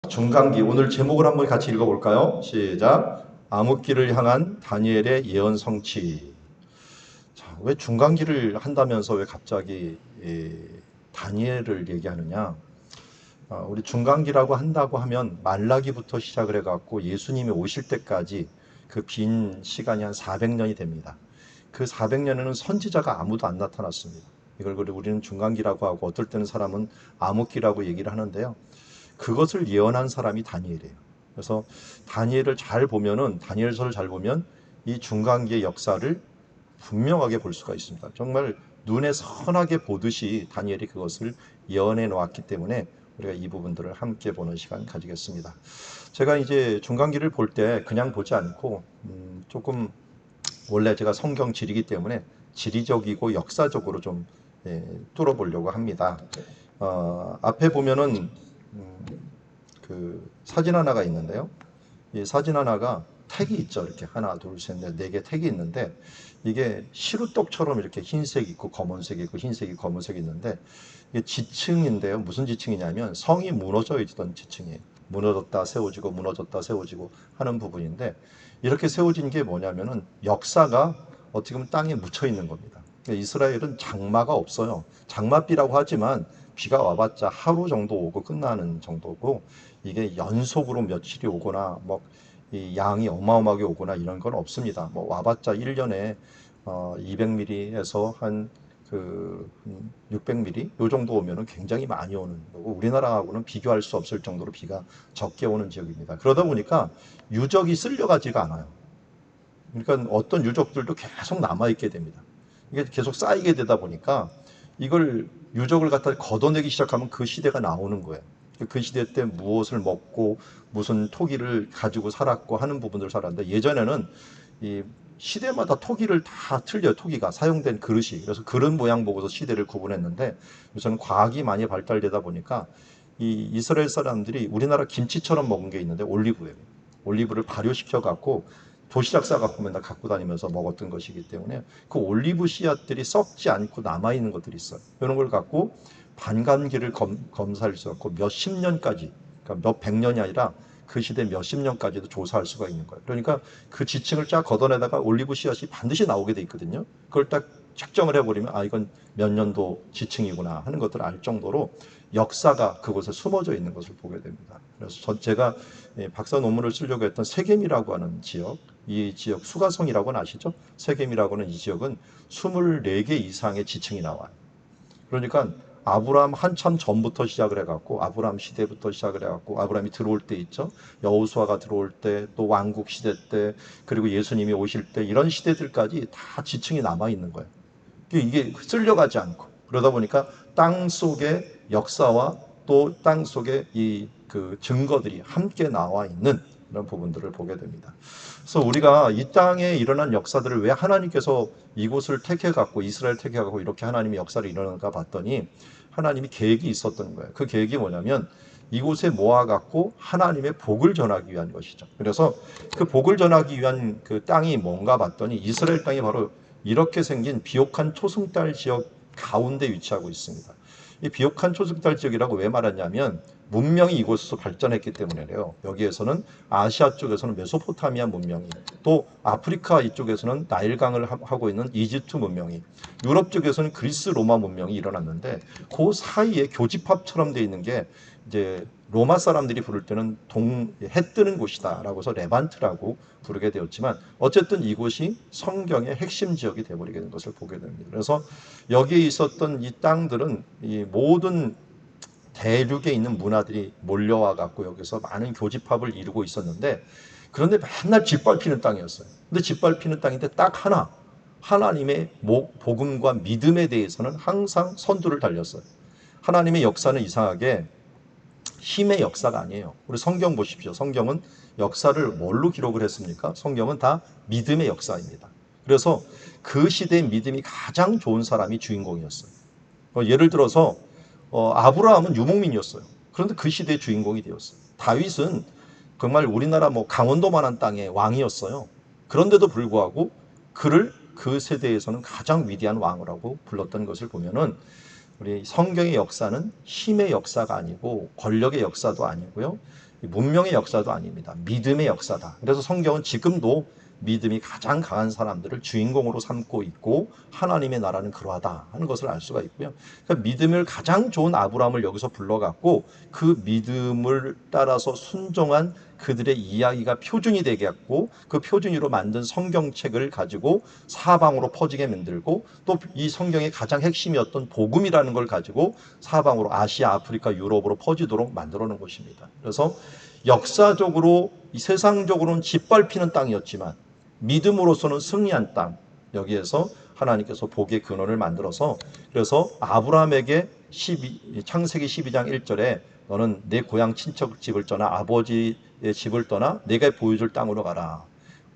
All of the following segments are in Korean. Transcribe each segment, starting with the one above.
중간기 오늘 제목을 한번 같이 읽어볼까요? 시작. 암흑기를 향한 다니엘의 예언 성취. 자, 왜 중간기를 한다면서 왜 갑자기 다니엘을 얘기하느냐? 우리 중간기라고 한다고 하면 말라기부터 시작을 해갖고 예수님이 오실 때까지 그 빈 시간이 한 400년이 됩니다. 그 400년에는 선지자가 아무도 안 나타났습니다. 이걸 그리고 우리는 중간기라고 하고 어떨 때는 사람은 암흑기라고 얘기를 하는데요. 그것을 예언한 사람이 다니엘이에요. 그래서 다니엘을 잘 보면은 다니엘서를 잘 보면 이 중간기의 역사를 분명하게 볼 수가 있습니다. 정말 눈에 선하게 보듯이 다니엘이 그것을 예언해 놓았기 때문에 우리가 이 부분들을 함께 보는 시간 가지겠습니다. 제가 이제 중간기를 볼 때 그냥 보지 않고 조금 원래 제가 성경 지리기 때문에 지리적이고 역사적으로 좀 뚫어보려고 합니다. 앞에 보면은 그 사진 하나가 있는데요. 이 사진 하나가 택이 있죠. 이렇게 하나, 둘, 셋, 넷, 네 개 택이 있는데 이게 시루떡처럼 이렇게 흰색 있고 검은색 있고 흰색이 검은색이 있는데 이게 지층인데요. 무슨 지층이냐면 성이 무너져 있던 지층이에요. 무너졌다 세워지고 무너졌다 세워지고 하는 부분인데 이렇게 세워진 게 뭐냐면은 역사가 어떻게 보면 땅에 묻혀 있는 겁니다. 이스라엘은 장마가 없어요. 장마비라고 하지만 비가 와봤자 하루 정도 오고 끝나는 정도고 이게 연속으로 며칠이 오거나 뭐 이 양이 어마어마하게 오거나 이런 건 없습니다. 뭐 와봤자 1년에 200mm에서 한그 600mm 요 정도 오면은 굉장히 많이 오는 거고 우리나라하고는 비교할 수 없을 정도로 비가 적게 오는 지역입니다. 그러다 보니까 유적이 쓸려가지가 않아요. 그러니까 어떤 유적들도 계속 남아있게 됩니다. 이게 계속 쌓이게 되다 보니까 이걸 유적을 갖다 걷어내기 시작하면 그 시대가 나오는 거예요. 그 시대 때 무엇을 먹고 무슨 토기를 가지고 살았고 하는 부분들을 살았는데 예전에는 이 시대마다 토기를 다 틀려요. 토기가 사용된 그릇이. 그래서 그릇 모양 보고서 시대를 구분했는데 요새는 과학이 많이 발달되다 보니까 이 이스라엘 사람들이 우리나라 김치처럼 먹은 게 있는데 올리브예요. 올리브를 발효시켜 갖고 도시락 싸갖고 맨날 갖고 다니면서 먹었던 것이기 때문에 그 올리브 씨앗들이 썩지 않고 남아있는 것들이 있어요. 이런 걸 갖고 반감기를 검사할 수 있고 몇십 년까지, 그러니까 몇 백 년이 아니라 그 시대 몇십 년까지도 조사할 수가 있는 거예요. 그러니까 그 지층을 쫙 걷어내다가 올리브 씨앗이 반드시 나오게 돼 있거든요. 그걸 딱 측정을 해버리면 아 이건 몇 년도 지층이구나 하는 것들을 알 정도로 역사가 그곳에 숨어져 있는 것을 보게 됩니다. 그래서 제가 박사 논문을 쓰려고 했던 세겜이라고 하는 지역, 이 지역 수가성이라고는 아시죠? 세겜이라고는 이 지역은 24개 이상의 지층이 나와요. 그러니까 아브라함 한참 전부터 시작을 해갖고 아브라함 시대부터 시작을 해갖고 아브라함이 들어올 때 있죠. 여호수아가 들어올 때 또 왕국 시대 때 그리고 예수님이 오실 때 이런 시대들까지 다 지층이 남아 있는 거예요. 이게 쓸려가지 않고 그러다 보니까 땅 속의 역사와 또 땅 속의 이 그 증거들이 함께 나와 있는 이런 부분들을 보게 됩니다. 그래서 우리가 이 땅에 일어난 역사들을 왜 하나님께서 이곳을 택해 갖고 이스라엘 택해 갖고 이렇게 하나님의 역사를 일어나는가 봤더니 하나님이 계획이 있었던 거예요. 그 계획이 뭐냐면 이곳에 모아 갖고 하나님의 복을 전하기 위한 것이죠. 그래서 그 복을 전하기 위한 그 땅이 뭔가 봤더니 이스라엘 땅이 바로 이렇게 생긴 비옥한 초승달 지역 가운데 위치하고 있습니다. 이 비옥한 초승달 지역이라고 왜 말하냐면 문명이 이곳에서 발전했기 때문에요. 여기에서는 아시아 쪽에서는 메소포타미아 문명이, 또 아프리카 이쪽에서는 나일강을 하고 있는 이집트 문명이, 유럽 쪽에서는 그리스 로마 문명이 일어났는데 그 사이에 교집합처럼 되어 있는 게 이제 로마 사람들이 부를 때는 해 뜨는 곳이다라고 해서 레반트라고 부르게 되었지만 어쨌든 이곳이 성경의 핵심 지역이 되어버리게 된 것을 보게 됩니다. 그래서 여기에 있었던 이 땅들은 이 모든 대륙에 있는 문화들이 몰려와 갖고 여기서 많은 교집합을 이루고 있었는데 그런데 맨날 짓밟히는 땅이었어요. 근데 짓밟히는 땅인데 딱 하나 하나님의 복음과 믿음에 대해서는 항상 선두를 달렸어요. 하나님의 역사는 이상하게 힘의 역사가 아니에요. 우리 성경 보십시오. 성경은 역사를 뭘로 기록을 했습니까? 성경은 다 믿음의 역사입니다. 그래서 그 시대의 믿음이 가장 좋은 사람이 주인공이었어요. 예를 들어서 아브라함은 유목민이었어요. 그런데 그 시대의 주인공이 되었어요. 다윗은 정말 우리나라 뭐 강원도만한 땅의 왕이었어요. 그런데도 불구하고 그를 그 세대에서는 가장 위대한 왕이라고 불렀던 것을 보면은 우리 성경의 역사는 힘의 역사가 아니고 권력의 역사도 아니고요. 문명의 역사도 아닙니다. 믿음의 역사다. 그래서 성경은 지금도 믿음이 가장 강한 사람들을 주인공으로 삼고 있고 하나님의 나라는 그러하다 하는 것을 알 수가 있고요. 그러니까 믿음을 가장 좋은 아브라함을 여기서 불러갖고 그 믿음을 따라서 순종한 그들의 이야기가 표준이 되게 했고 그 표준으로 만든 성경책을 가지고 사방으로 퍼지게 만들고 또 이 성경의 가장 핵심이었던 복음이라는 걸 가지고 사방으로 아시아, 아프리카, 유럽으로 퍼지도록 만들어 놓은 것입니다. 그래서 역사적으로 이 세상적으로는 짓밟히는 땅이었지만 믿음으로서는 승리한 땅, 여기에서 하나님께서 복의 근원을 만들어서 그래서 아브라함에게 창세기 12장 1절에 너는 내 고향 친척 집을 떠나 아버지의 집을 떠나 내가 보여줄 땅으로 가라.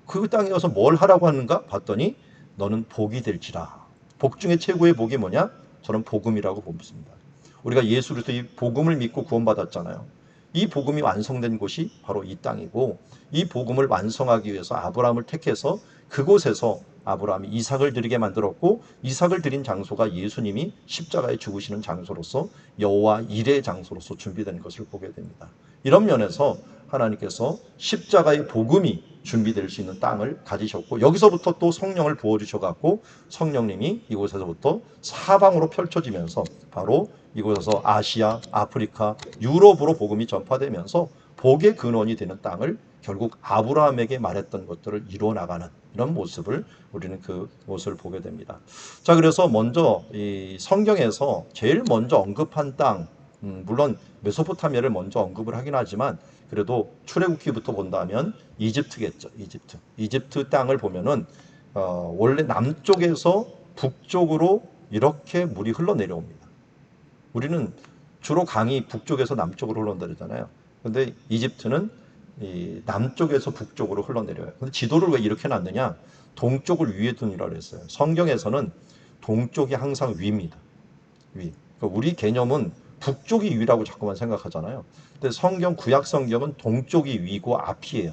그 땅에 가서 뭘 하라고 하는가 봤더니 너는 복이 될지라. 복 중에 최고의 복이 뭐냐? 저는 복음이라고 봅니다. 우리가 예수 그리스도의 복음을 믿고 구원받았잖아요. 이 복음이 완성된 곳이 바로 이 땅이고 이 복음을 완성하기 위해서 아브라함을 택해서 그곳에서 아브라함이 이삭을 드리게 만들었고 이삭을 드린 장소가 예수님이 십자가에 죽으시는 장소로서 여호와 일의 장소로서 준비된 것을 보게 됩니다. 이런 면에서 하나님께서 십자가의 복음이 준비될 수 있는 땅을 가지셨고 여기서부터 또 성령을 부어주셔갖고 성령님이 이곳에서부터 사방으로 펼쳐지면서 바로 이곳에서 아시아, 아프리카, 유럽으로 복음이 전파되면서 복의 근원이 되는 땅을 결국 아브라함에게 말했던 것들을 이루어나가는 이런 모습을 우리는 그 모습을 보게 됩니다. 자, 그래서 먼저 이 성경에서 제일 먼저 언급한 땅, 물론 메소포타미아를 먼저 언급을 하긴 하지만 그래도 출애굽기부터 본다면 이집트겠죠. 이집트 땅을 보면은 원래 남쪽에서 북쪽으로 이렇게 물이 흘러내려옵니다. 우리는 주로 강이 북쪽에서 남쪽으로 흘러온다 그러잖아요. 근데 이집트는 이 남쪽에서 북쪽으로 흘러내려요. 근데 지도를 왜 이렇게 놨느냐? 동쪽을 위에 두니라 그랬어요. 성경에서는 동쪽이 항상 위입니다. 위. 그러니까 우리 개념은 북쪽이 위라고 자꾸만 생각하잖아요. 근데 성경 구약 성경은 동쪽이 위고 앞이에요.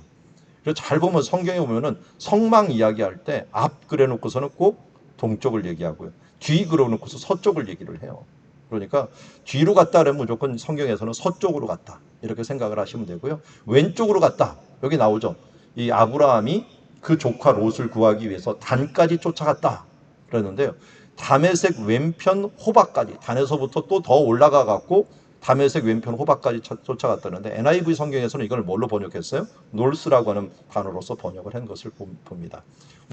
그래서 잘 보면 성경에 보면은 성막 이야기할 때 앞 그려놓고서는 꼭 동쪽을 얘기하고요. 뒤 그려놓고서 서쪽을 얘기를 해요. 그러니까 뒤로 갔다 그러면 무조건 성경에서는 서쪽으로 갔다 이렇게 생각을 하시면 되고요. 왼쪽으로 갔다 여기 나오죠. 이 아브라함이 그 조카 롯을 구하기 위해서 단까지 쫓아갔다 그랬는데요. 다메섹 왼편 호박까지 단에서부터 또 더 올라가 갖고 다메섹 왼편 호박까지 쫓아갔다는데 NIV 성경에서는 이걸 뭘로 번역했어요? 놀스라고 하는 단어로서 번역을 한 것을 봅니다.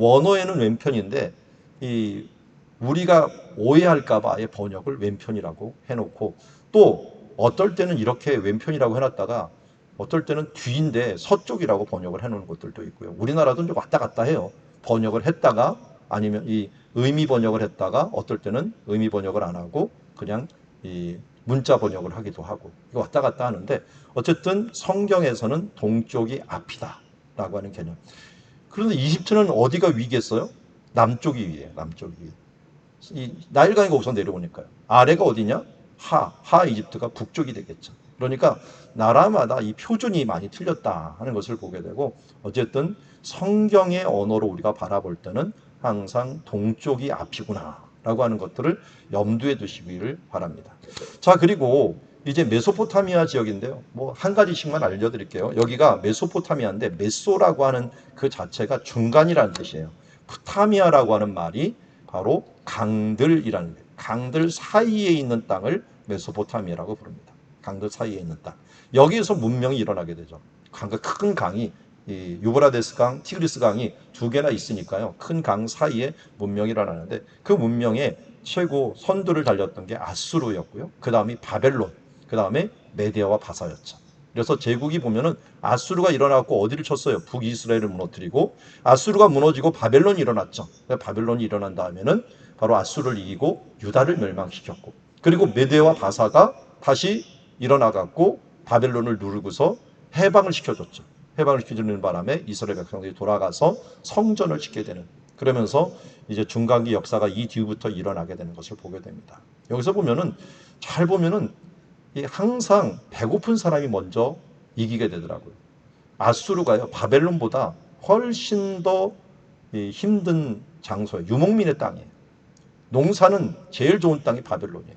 원어에는 왼편인데 이 우리가 오해할까봐 아예 번역을 왼편이라고 해놓고 또 어떨 때는 이렇게 왼편이라고 해놨다가 어떨 때는 뒤인데 서쪽이라고 번역을 해놓은 것들도 있고요. 우리나라도 좀 왔다 갔다 해요. 번역을 했다가 아니면 이 의미 번역을 했다가 어떨 때는 의미 번역을 안 하고 그냥 이 문자 번역을 하기도 하고 이거 왔다 갔다 하는데 어쨌든 성경에서는 동쪽이 앞이다 라고 하는 개념. 그런데 이집트는 어디가 위겠어요? 남쪽이 위에요. 남쪽이 위. 이 나일강이 거기서 내려오니까요. 아래가 어디냐? 하 이집트가 북쪽이 되겠죠. 그러니까 나라마다 이 표준이 많이 틀렸다 하는 것을 보게 되고 어쨌든 성경의 언어로 우리가 바라볼 때는 항상 동쪽이 앞이구나 라고 하는 것들을 염두에 두시기를 바랍니다. 자, 그리고 이제 메소포타미아 지역인데요. 뭐 한 가지씩만 알려드릴게요. 여기가 메소포타미아인데 메소라고 하는 그 자체가 중간이라는 뜻이에요. 푸타미아라고 하는 말이 바로 강들이라는 거예요. 강들 사이에 있는 땅을 메소포타미아라고 부릅니다. 강들 사이에 있는 땅. 여기에서 문명이 일어나게 되죠. 큰 강이 이 유브라데스 강, 티그리스 강이 두 개나 있으니까요. 큰 강 사이에 문명이 일어나는데 그 문명의 최고 선두를 달렸던 게 아수르였고요. 그 다음이 바벨론, 그 다음에 메데아와 바사였죠. 그래서 제국이 보면은 아수르가 일어났고 어디를 쳤어요? 북이스라엘을 무너뜨리고 아수르가 무너지고 바벨론이 일어났죠. 바벨론이 일어난 다음에는 바로 아수르를 이기고 유다를 멸망시켰고 그리고 메데아와 바사가 다시 일어나갖고 바벨론을 누르고서 해방을 시켜줬죠. 해방을 시켜주는 바람에 이스라엘 백성들이 돌아가서 성전을 짓게 되는 그러면서 이제 중간기 역사가 이 뒤부터 일어나게 되는 것을 보게 됩니다. 여기서 보면은 잘 보면은 항상 배고픈 사람이 먼저 이기게 되더라고요. 아수르가요 바벨론보다 훨씬 더 힘든 장소예요. 유목민의 땅이에요. 농사는 제일 좋은 땅이 바벨론이에요.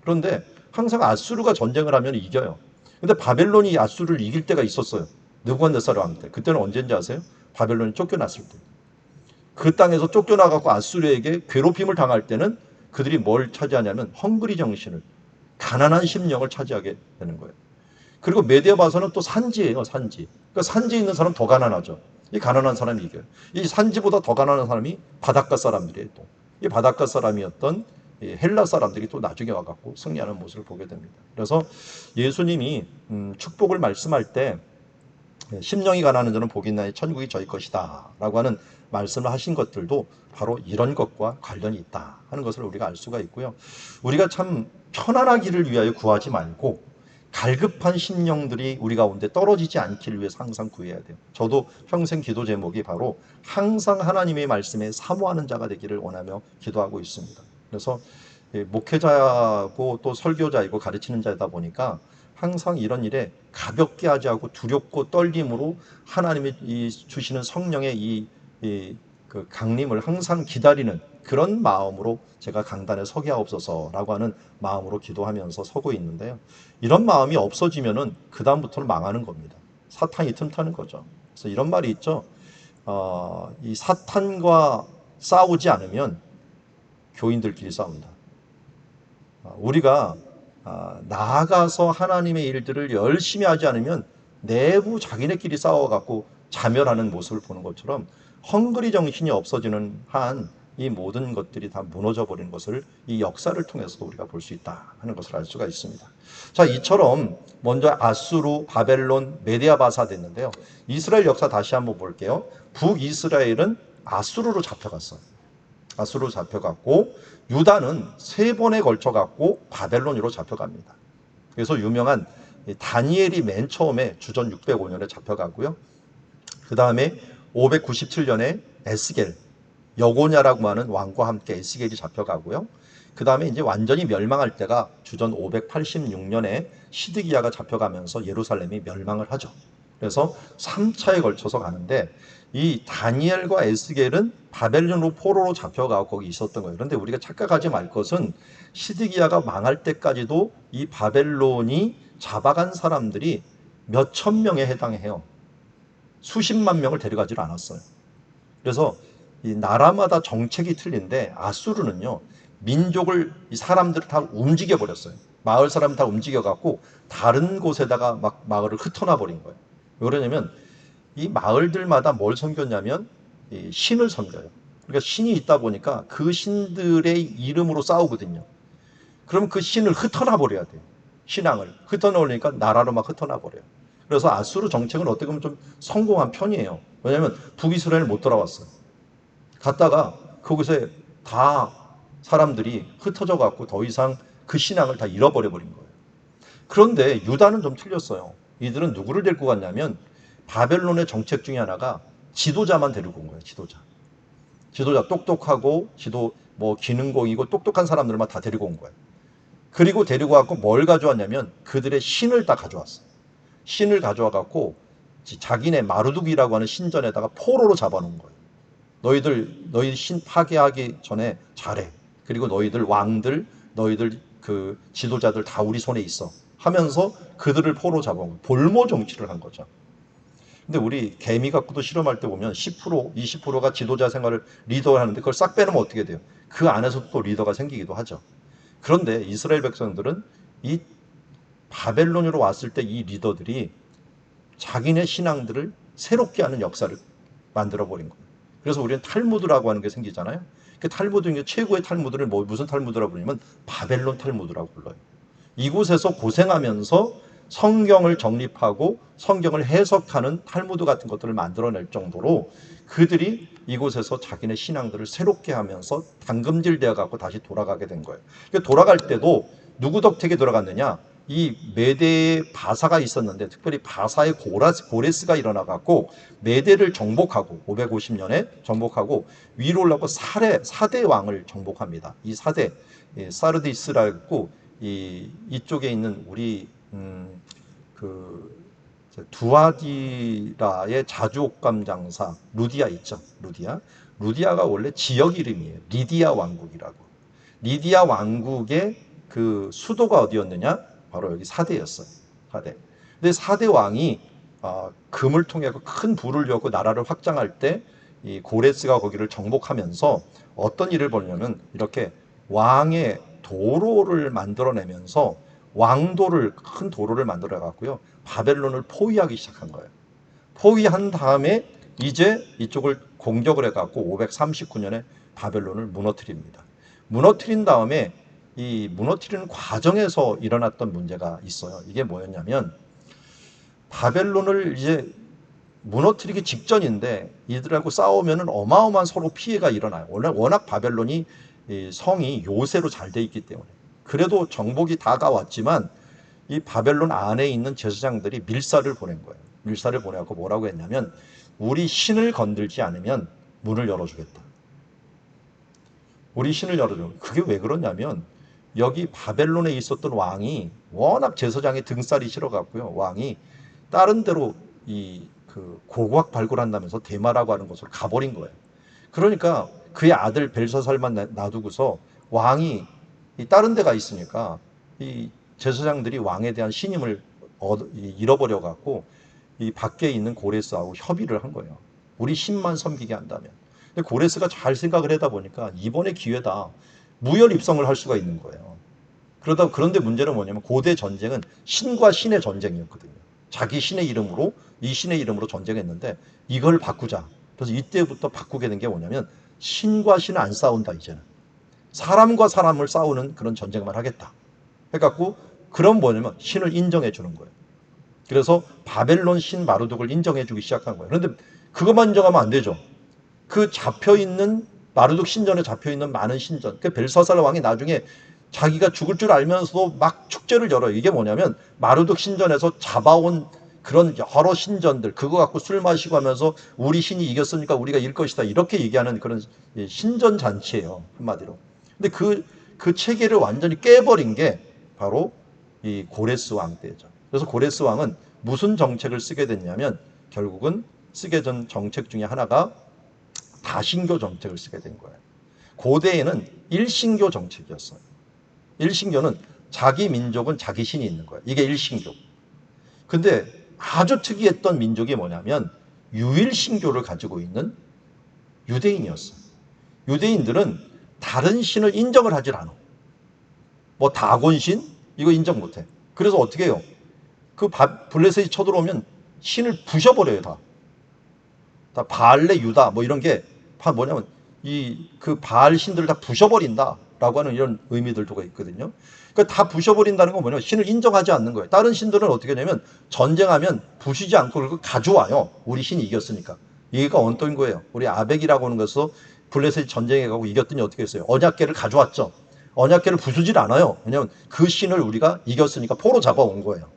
그런데 항상 아수르가 전쟁을 하면 이겨요. 근데 바벨론이 아수르를 이길 때가 있었어요. 느부갓네살 왕 때. 그때는 언제인지 아세요? 바벨론이 쫓겨났을 때. 그 땅에서 쫓겨나가고 아수르에게 괴롭힘을 당할 때는 그들이 뭘 차지하냐면 헝그리 정신을, 가난한 심령을 차지하게 되는 거예요. 그리고 메디아 바사는 또 산지예요, 산지. 그러니까 산지에 있는 사람 더 가난하죠. 이 가난한 사람이 이겨요. 이 산지보다 더 가난한 사람이 바닷가 사람들이에요. 또. 이 바닷가 사람이었던 헬라 사람들이 또 나중에 와갖고 승리하는 모습을 보게 됩니다. 그래서 예수님이 축복을 말씀할 때 심령이 가난한 자는 복이 있나니 천국이 저희 것이다 라고 하는 말씀을 하신 것들도 바로 이런 것과 관련이 있다 하는 것을 우리가 알 수가 있고요. 우리가 참 편안하기를 위하여 구하지 말고 갈급한 심령들이 우리 가운데 떨어지지 않기를 위해서 항상 구해야 돼요. 저도 평생 기도 제목이 바로 항상 하나님의 말씀에 사모하는 자가 되기를 원하며 기도하고 있습니다. 그래서 목회자고 또 설교자이고 가르치는 자이다 보니까 항상 이런 일에 가볍게 하지 않고 두렵고 떨림으로 하나님이 주시는 성령의 그 강림을 항상 기다리는 그런 마음으로 제가 강단에 서게 하옵소서라고 하는 마음으로 기도하면서 서고 있는데요. 이런 마음이 없어지면은 그 다음부터는 망하는 겁니다. 사탄이 틈타는 거죠. 그래서 이런 말이 있죠. 이 사탄과 싸우지 않으면 교인들끼리 싸운다. 우리가 나아가서 하나님의 일들을 열심히 하지 않으면 내부 자기네끼리 싸워갖고 자멸하는 모습을 보는 것처럼 헝그리 정신이 없어지는 한 이 모든 것들이 다 무너져 버리는 것을 이 역사를 통해서도 우리가 볼 수 있다 하는 것을 알 수가 있습니다. 자, 이처럼 먼저 아수르, 바벨론, 메디아 바사 됐는데요. 이스라엘 역사 다시 한번 볼게요. 북이스라엘은 아수르로 잡혀갔어요. 아수르로 잡혀갔고 유다는 세 번에 걸쳐갔고 바벨론으로 잡혀갑니다. 그래서 유명한 다니엘이 맨 처음에 주전 605년에 잡혀가고요. 그 다음에 597년에 에스겔, 여고냐라고 하는 왕과 함께 에스겔이 잡혀가고요. 그 다음에 이제 완전히 멸망할 때가 주전 586년에 시드기야가 잡혀가면서 예루살렘이 멸망을 하죠. 그래서 3차에 걸쳐서 가는데 이 다니엘과 에스겔은 바벨론으로 포로로 잡혀가고 거기 있었던 거예요. 그런데 우리가 착각하지 말 것은 시드기야가 망할 때까지도 이 바벨론이 잡아간 사람들이 몇 천 명에 해당해요. 수십만 명을 데려가질 않았어요. 그래서 이 나라마다 정책이 틀린데 아수르는요, 민족을, 이 사람들을 다 움직여 버렸어요. 마을 사람 다 움직여 갖고 다른 곳에다가 막 마을을 흩어놔 버린 거예요. 왜 그러냐면 이 마을들마다 뭘 섬겼냐면 이 신을 섬겨요. 그러니까 신이 있다 보니까 그 신들의 이름으로 싸우거든요. 그럼 그 신을 흩어놔 버려야 돼요. 신앙을 흩어놓으니까 나라로 막 흩어놔 버려요. 그래서 아수르 정책은 어떻게 보면 좀 성공한 편이에요. 왜냐하면 북이스라엘 못 돌아왔어요. 갔다가 그곳에 다 사람들이 흩어져 갖고 더 이상 그 신앙을 다 잃어버려 버린 거예요. 그런데 유다는 좀 틀렸어요. 이들은 누구를 데리고 갔냐면 바벨론의 정책 중에 하나가 지도자만 데리고 온 거예요. 지도자 똑똑하고 기능공이고 똑똑한 사람들만 다 데리고 온 거예요. 그리고 데리고 와서 뭘 가져왔냐면 그들의 신을 다 가져왔어요. 신을 가져와 갖고 자기네 마르둑이라고 하는 신전에다가 포로로 잡아놓은 거예요. 너희 신 파괴하기 전에 잘해. 그리고 너희들 왕들, 너희들 그 지도자들 다 우리 손에 있어. 하면서 그들을 포로 잡아온 거예요. 볼모 정치를 한 거죠. 근데 우리 개미 갖고도 실험할 때 보면 10%, 20%가 지도자 생활을 리더를 하는데 그걸 싹 빼놓으면 어떻게 돼요? 그 안에서 또 리더가 생기기도 하죠. 그런데 이스라엘 백성들은 이 바벨론으로 왔을 때 이 리더들이 자기네 신앙들을 새롭게 하는 역사를 만들어 버린 거예요. 그래서 우리는 탈무드라고 하는 게 생기잖아요. 그 탈무드, 최고의 탈무드를 무슨 탈무드라고 부르냐면 바벨론 탈무드라고 불러요. 이곳에서 고생하면서 성경을 정립하고 성경을 해석하는 탈무드 같은 것들을 만들어낼 정도로 그들이 이곳에서 자기네 신앙들을 새롭게 하면서 담금질되어 갖고 다시 돌아가게 된 거예요. 돌아갈 때도 누구 덕택에 들어갔느냐? 이 메대의 바사가 있었는데 특별히 바사의 고레스가 일어나 갖고 메대를 정복하고 550년에 정복하고 위로 올라가고 사대 왕을 정복합니다. 이 사대 사르디스라고 이쪽에 있는 우리 그 두아디라의 자주옥감 장사 루디아 있죠. 루디아가 원래 지역 이름이에요. 리디아 왕국이라고. 리디아 왕국의 그 수도가 어디였느냐? 바로 여기 사대였어요. 사대. 근데 4대 왕이 금을 통해 큰 부를 여고 나라를 확장할 때 이 고레스가 거기를 정복하면서 어떤 일을 벌냐면 이렇게 왕의 도로를 만들어내면서 왕도를 큰 도로를 만들어 갖고요 바벨론을 포위하기 시작한 거예요. 포위한 다음에 이제 이쪽을 공격을 해갖고 539년에 바벨론을 무너뜨립니다. 무너뜨린 다음에 이 무너뜨리는 과정에서 일어났던 문제가 있어요. 이게 뭐였냐면 바벨론을 이제 무너뜨리기 직전인데 이들하고 싸우면은 어마어마한 서로 피해가 일어나요. 워낙 바벨론이 성이 요새로 잘 돼 있기 때문에. 그래도 정복이 다가왔지만 이 바벨론 안에 있는 제사장들이 밀사를 보낸 거예요. 밀사를 보내갖고 뭐라고 했냐면 우리 신을 건들지 않으면 문을 열어주겠다. 우리 신을 열어줘. 그게 왜 그러냐면 여기 바벨론에 있었던 왕이 워낙 제사장의 등살이 싫어갖고요. 왕이 다른 데로 그 고고학 발굴한다면서 대마라고 하는 곳으로 가버린 거예요. 그러니까 그의 아들 벨사살만 놔두고서 왕이 다른 데가 있으니까 이 제사장들이 왕에 대한 신임을 잃어버려 갖고 이 밖에 있는 고레스하고 협의를 한 거예요. 우리 신만 섬기게 한다면. 근데 고레스가 잘 생각을 하다 보니까 이번에 기회다. 무혈 입성을 할 수가 있는 거예요. 그런데 문제는 뭐냐면 고대 전쟁은 신과 신의 전쟁이었거든요. 자기 신의 이름으로 이 신의 이름으로 전쟁했는데 이걸 바꾸자. 그래서 이때부터 바꾸게 된 게 뭐냐면 신과 신은 안 싸운다 이제는. 사람과 사람을 싸우는 그런 전쟁만 하겠다. 해갖고 그럼 뭐냐면 신을 인정해 주는 거예요. 그래서 바벨론 신 마르독을 인정해 주기 시작한 거예요. 그런데 그것만 인정하면 안 되죠. 그 잡혀있는 마르독 신전에 잡혀있는 많은 신전. 그 벨사살 왕이 나중에 자기가 죽을 줄 알면서도 막 축제를 열어요. 이게 뭐냐면 마르독 신전에서 잡아온 그런 여러 신전들 그거 갖고 술 마시고 하면서 우리 신이 이겼으니까 우리가 이길 것이다 이렇게 얘기하는 그런 신전 잔치예요. 한마디로. 근데 그 체계를 완전히 깨버린 게 바로 이 고레스 왕 때죠. 그래서 고레스 왕은 무슨 정책을 쓰게 됐냐면 결국은 쓰게 된 정책 중에 하나가 다신교 정책을 쓰게 된 거예요. 고대에는 일신교 정책이었어요. 일신교는 자기 민족은 자기 신이 있는 거예요. 이게 일신교. 근데 아주 특이했던 민족이 뭐냐면 유일신교를 가지고 있는 유대인이었어요. 유대인들은 다른 신을 인정을 하질 않아. 뭐 다곤신? 이거 인정 못해. 그래서 어떻게 해요? 그 블레셋이 쳐들어오면 신을 부셔버려요, 다. 다 바알레 유다 뭐 이런 게 뭐냐면 그 바알 신들을 다 부셔버린다라고 하는 이런 의미들도 있거든요. 그러니까 다 부셔버린다는 건 뭐냐면 신을 인정하지 않는 거예요. 다른 신들은 어떻게 하냐면 전쟁하면 부시지 않고 그걸 가져와요. 우리 신이 이겼으니까. 얘가 언떠인 거예요. 우리 아벡이라고 하는 것에서 블레셋이 전쟁에 가고 이겼더니 어떻게 했어요? 언약궤를 가져왔죠. 언약궤를 부수질 않아요. 왜냐하면 그 신을 우리가 이겼으니까 포로 잡아온 거예요.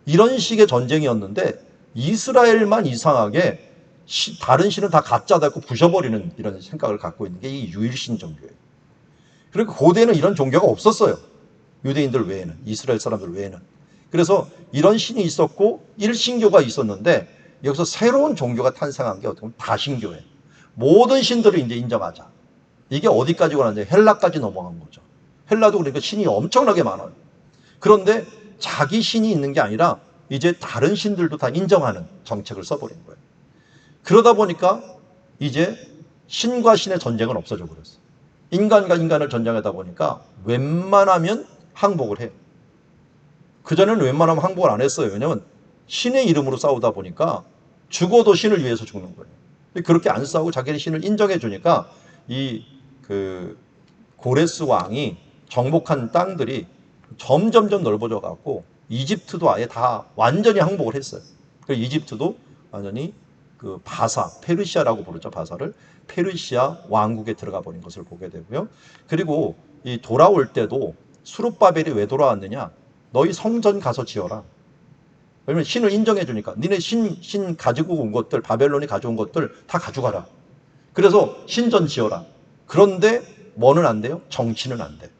이런 식의 전쟁이었는데 이스라엘만 이상하게 다른 신은 다 가짜다 고 부셔버리는 이런 생각을 갖고 있는 게 이 유일신 종교예요. 그러니까 고대에는 이런 종교가 없었어요. 유대인들 외에는, 이스라엘 사람들 외에는. 그래서 이런 신이 있었고 일신교가 있었는데 여기서 새로운 종교가 탄생한 게 어떻게 보면 다신교예요. 모든 신들을 이제 인정하자. 이게 어디까지 가는데 헬라까지 넘어간 거죠. 헬라도 그러니까 신이 엄청나게 많아요. 그런데 자기 신이 있는 게 아니라 이제 다른 신들도 다 인정하는 정책을 써버린 거예요. 그러다 보니까 이제 신과 신의 전쟁은 없어져 버렸어요. 인간과 인간을 전쟁하다 보니까 웬만하면 항복을 해요. 그전에는 웬만하면 항복을 안 했어요. 왜냐하면 신의 이름으로 싸우다 보니까 죽어도 신을 위해서 죽는 거예요. 그렇게 안 싸우고 자기의 신을 인정해 주니까 그 고레스 왕이 정복한 땅들이 점점점 넓어져 갖고 이집트도 아예 다 완전히 항복을 했어요. 그래서 이집트도 완전히 그 바사, 페르시아라고 부르죠. 바사를 페르시아 왕국에 들어가 버린 것을 보게 되고요. 그리고 이 돌아올 때도 수룹바벨이 왜 돌아왔느냐? 너희 성전 가서 지어라. 왜냐면 신을 인정해 주니까 니네 신 가지고 온 것들, 바벨론이 가져온 것들 다 가져가라. 그래서 신전 지어라. 그런데 뭐는 안 돼요? 정치는 안 돼.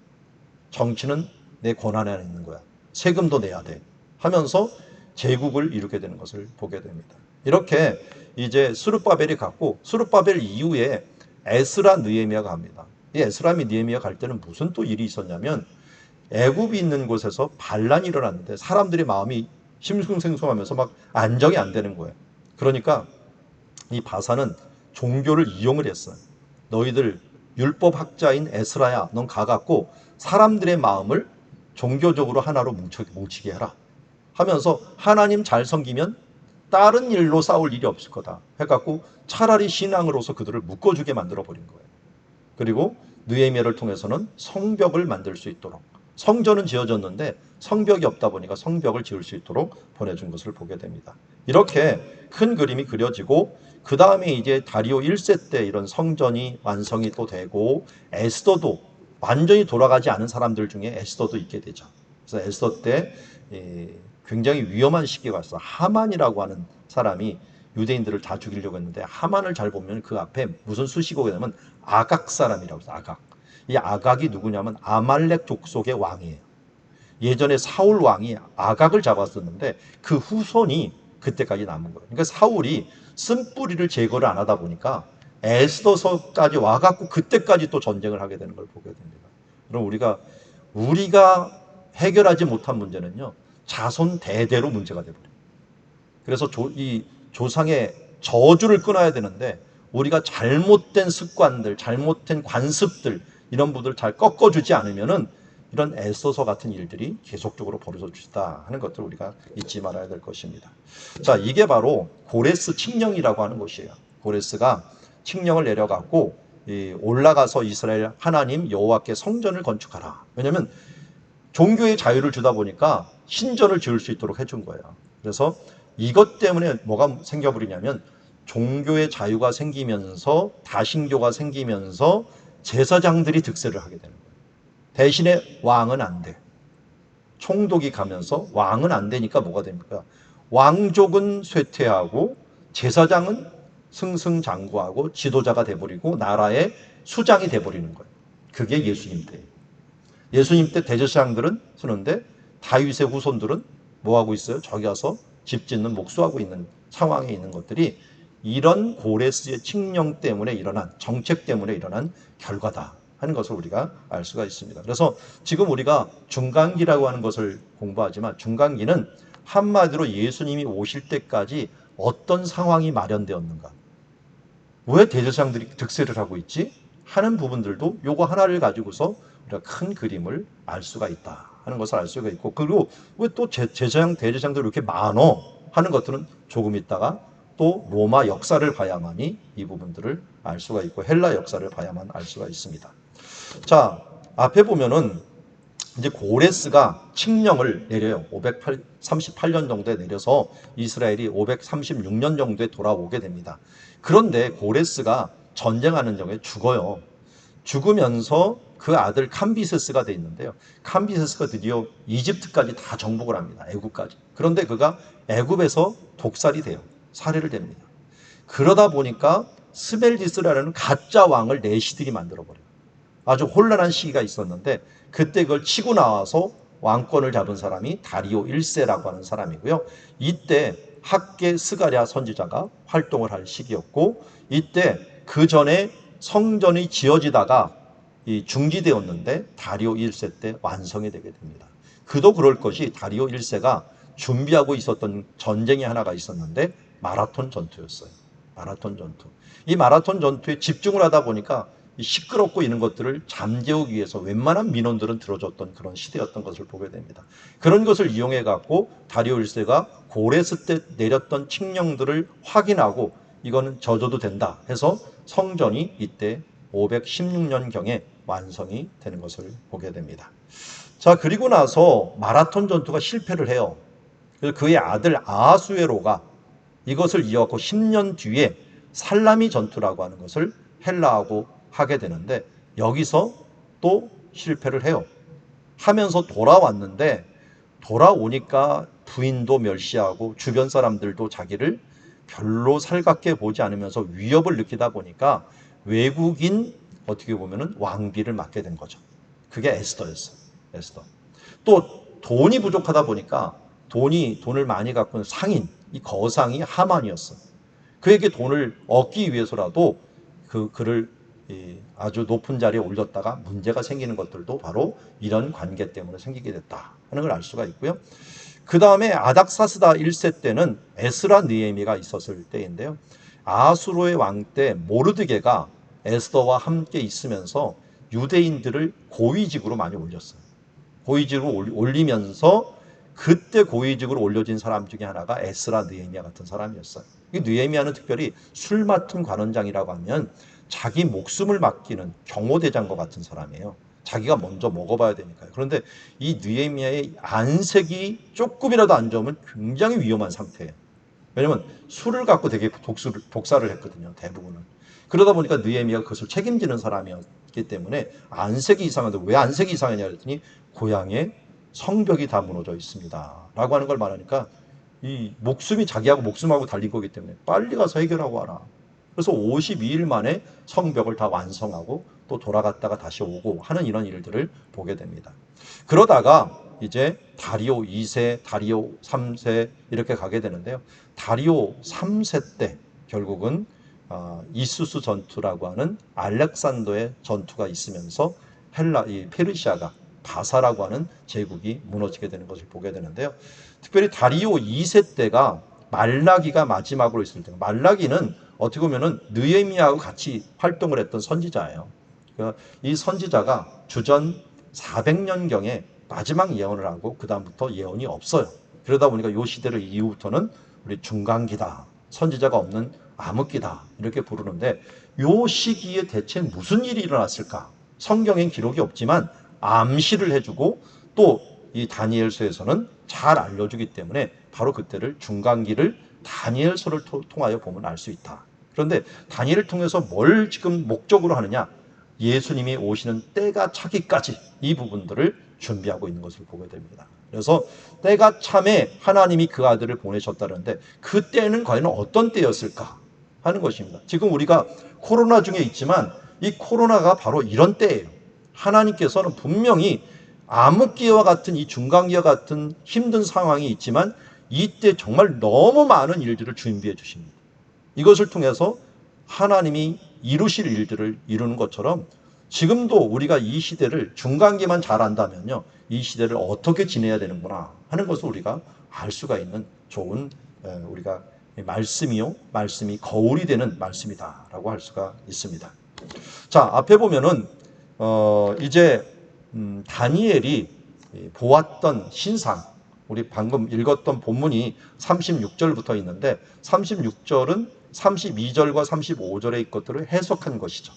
정치는 내 권한 안에 있는 거야. 세금도 내야 돼. 하면서 제국을 이루게 되는 것을 보게 됩니다. 이렇게 이제 스룹바벨이 갔고 스룹바벨 이후에 에스라 느헤미야가 갑니다. 이 에스라 및 느헤미야 갈 때는 무슨 또 일이 있었냐면 애굽이 있는 곳에서 반란이 일어났는데 사람들의 마음이 심승생성하면서 막 안정이 안 되는 거예요. 그러니까 이 바사는 종교를 이용을 했어요. 너희들 율법학자인 에스라야, 넌 가갖고 사람들의 마음을 종교적으로 하나로 뭉치게 해라 하면서 하나님 잘 섬기면 다른 일로 싸울 일이 없을 거다 해갖고 차라리 신앙으로서 그들을 묶어주게 만들어 버린 거예요. 그리고 느헤미야를 통해서는 성벽을 만들 수 있도록, 성전은 지어졌는데 성벽이 없다 보니까 성벽을 지을 수 있도록 보내준 것을 보게 됩니다. 이렇게 큰 그림이 그려지고 그 다음에 이제 다리오 1세 때 이런 성전이 완성이 또 되고 에스더도 완전히 돌아가지 않은 사람들 중에 에스더도 있게 되죠. 그래서 에스더 때 굉장히 위험한 시기가 왔어. 하만이라고 하는 사람이 유대인들을 다 죽이려고 했는데 하만을 잘 보면 그 앞에 무슨 수식어가 되면 아각 사람이라고 해서 아각. 이 아각이 누구냐면 아말렉 족속의 왕이에요. 예전에 사울 왕이 아각을 잡았었는데 그 후손이 그때까지 남은 거예요. 그러니까 사울이 쓴뿌리를 제거를 안 하다 보니까 에스더서까지 와갖고 그때까지 또 전쟁을 하게 되는 걸 보게 됩니다. 그럼 우리가 해결하지 못한 문제는요, 자손 대대로 문제가 돼버려요. 그래서 이 조상의 저주를 끊어야 되는데 우리가 잘못된 습관들, 잘못된 관습들 이런 부분을 잘 꺾어주지 않으면은 이런 에스더서 같은 일들이 계속적으로 벌어질 수 있다 하는 것들을 우리가 잊지 말아야 될 것입니다. 자, 이게 바로 고레스 칙령이라고 하는 것이에요. 고레스가 칙령을 내려갖고 올라가서 이스라엘 하나님 여호와께 성전을 건축하라. 왜냐하면 종교의 자유를 주다 보니까 신전을 지을 수 있도록 해준 거예요. 그래서 이것 때문에 뭐가 생겨버리냐면 종교의 자유가 생기면서 다신교가 생기면서 제사장들이 득세를 하게 되는 거예요. 대신에 왕은 안 돼. 총독이 가면서 왕은 안 되니까 뭐가 됩니까? 왕족은 쇠퇴하고 제사장은 승승장구하고 지도자가 돼버리고 나라의 수장이 돼버리는 거예요. 그게 예수님 때예요. 예수님 때 대제사장들은 쓰는데 다윗의 후손들은 뭐하고 있어요? 저기 가서 집 짓는 목수하고 있는 상황에 있는 것들이 이런 고레스의 칙령 때문에 일어난, 정책 때문에 일어난 결과다 하는 것을 우리가 알 수가 있습니다. 그래서 지금 우리가 중간기라고 하는 것을 공부하지만 중간기는 한마디로 예수님이 오실 때까지 어떤 상황이 마련되었는가, 왜 대제사장들이 득세를 하고 있지 하는 부분들도 요거 하나를 가지고서 우리가 큰 그림을 알 수가 있다 하는 것을 알 수가 있고, 그리고 왜 또 제사장 대제사장들이 이렇게 많어 하는 것들은 조금 있다가 또 로마 역사를 봐야만이 이 부분들을 알 수가 있고 헬라 역사를 봐야만 알 수가 있습니다. 자, 앞에 보면은 이제 고레스가 칙령을 내려요. 538년 정도에 내려서 이스라엘이 536년 정도에 돌아오게 됩니다. 그런데 고레스가 전쟁하는 중에 죽어요. 죽으면서 그 아들 캄비세스가 돼 있는데요. 캄비세스가 드디어 이집트까지 다 정복을 합니다. 애굽까지. 그런데 그가 애굽에서 독살이 돼요. 살해를 됩니다. 그러다 보니까 스멜디스라는 가짜 왕을 내시들이 만들어버려요. 아주 혼란한 시기가 있었는데 그때 그걸 치고 나와서 왕권을 잡은 사람이 다리오 1세라고 하는 사람이고요. 이때 학계 스가랴 선지자가 활동을 할 시기였고, 이때 그 전에 성전이 지어지다가 중지되었는데 다리오 1세 때 완성이 되게 됩니다. 그도 그럴 것이 다리오 1세가 준비하고 있었던 전쟁이 하나가 있었는데 마라톤 전투였어요. 마라톤 전투. 이 마라톤 전투에 집중을 하다 보니까 시끄럽고 이런 것들을 잠재우기 위해서 웬만한 민원들은 들어줬던 그런 시대였던 것을 보게 됩니다. 그런 것을 이용해 갖고 다리오 1세가 고레스 때 내렸던 칙령들을 확인하고 이거는 져줘도 된다 해서 성전이 이때 516년경에 완성이 되는 것을 보게 됩니다. 자, 그리고 나서 마라톤 전투가 실패를 해요. 그래서 그의 아들 아하수에로가 이것을 이어갖고 10년 뒤에 살라미 전투라고 하는 것을 헬라하고 하게 되는데 여기서 또 실패를 해요. 하면서 돌아왔는데 돌아오니까 부인도 멸시하고 주변 사람들도 자기를 별로 살갑게 보지 않으면서 위협을 느끼다 보니까 외국인 어떻게 보면은 왕비를 맡게 된 거죠. 그게 에스더였어요. 에스더. 또 돈이 부족하다 보니까 돈을 많이 갖고 있는 상인, 이 거상이 하만이었어요. 그에게 돈을 얻기 위해서라도 그를 아주 높은 자리에 올렸다가 문제가 생기는 것들도 바로 이런 관계 때문에 생기게 됐다 하는 걸 알 수가 있고요. 그 다음에 아닥사스다 1세 때는 에스라 느헤미가 있었을 때인데요. 아수르의 왕 때 모르드게가 에스더와 함께 있으면서 유대인들을 고위직으로 많이 올렸어요. 고위직으로 올리면서 그때 고위직으로 올려진 사람 중에 하나가 에스라 느헤미야 같은 사람이었어요. 이 느헤미야는 특별히 술 맡은 관원장이라고 하면 자기 목숨을 맡기는 경호대장과 같은 사람이에요. 자기가 먼저 먹어봐야 되니까요. 그런데 이 느헤미야의 안색이 조금이라도 안 좋으면 굉장히 위험한 상태예요. 왜냐면 술을 갖고 되게 독사를 했거든요. 대부분은. 그러다 보니까 느헤미야가 그것을 책임지는 사람이었기 때문에 안색이 이상한데 왜 안색이 이상하냐 그랬더니 고향에 성벽이 다 무너져 있습니다. 라고 하는 걸 말하니까 이 목숨이 자기하고 목숨하고 달린 거기 때문에 빨리 가서 해결하고 와라. 그래서 52일 만에 성벽을 다 완성하고 또 돌아갔다가 다시 오고 하는 이런 일들을 보게 됩니다. 그러다가 이제 다리오 2세, 다리오 3세 이렇게 가게 되는데요. 다리오 3세 때 결국은 이수스 전투라고 하는 알렉산더의 전투가 있으면서 이 페르시아가 바사라고 하는 제국이 무너지게 되는 것을 보게 되는데요. 특별히 다리오 2세 때가 말라기가 마지막으로 있을 때, 말라기는 어떻게 보면은 느헤미야하고 같이 활동을 했던 선지자예요. 이 선지자가 주전 400년경에 마지막 예언을 하고 그 다음부터 예언이 없어요. 그러다 보니까 이 시대를 이후부터는 우리 중간기다, 선지자가 없는 암흑기다 이렇게 부르는데 이 시기에 대체 무슨 일이 일어났을까? 성경엔 기록이 없지만 암시를 해주고 또 이 다니엘서에서는 잘 알려주기 때문에 바로 그때를 중간기를 다니엘서를 통하여 보면 알 수 있다. 그런데 다니엘을 통해서 뭘 지금 목적으로 하느냐? 예수님이 오시는 때가 차기까지 이 부분들을 준비하고 있는 것을 보게 됩니다. 그래서 때가 참에 하나님이 그 아들을 보내셨다는데 그 때는 과연 어떤 때였을까 하는 것입니다. 지금 우리가 코로나 중에 있지만 이 코로나가 바로 이런 때예요. 하나님께서는 분명히 암흑기와 같은 이 중간기와 같은 힘든 상황이 있지만 이때 정말 너무 많은 일들을 준비해 주십니다. 이것을 통해서 하나님이 이루실 일들을 이루는 것처럼 지금도 우리가 이 시대를 중간기만 잘 안다면요. 이 시대를 어떻게 지내야 되는구나 하는 것을 우리가 알 수가 있는 좋은 우리가 말씀이요. 말씀이 거울이 되는 말씀이다라고 할 수가 있습니다. 자, 앞에 보면은 이제 다니엘이 보았던 신상, 우리 방금 읽었던 본문이 36절부터 있는데 36절은 32절과 35절의 것들을 해석한 것이죠.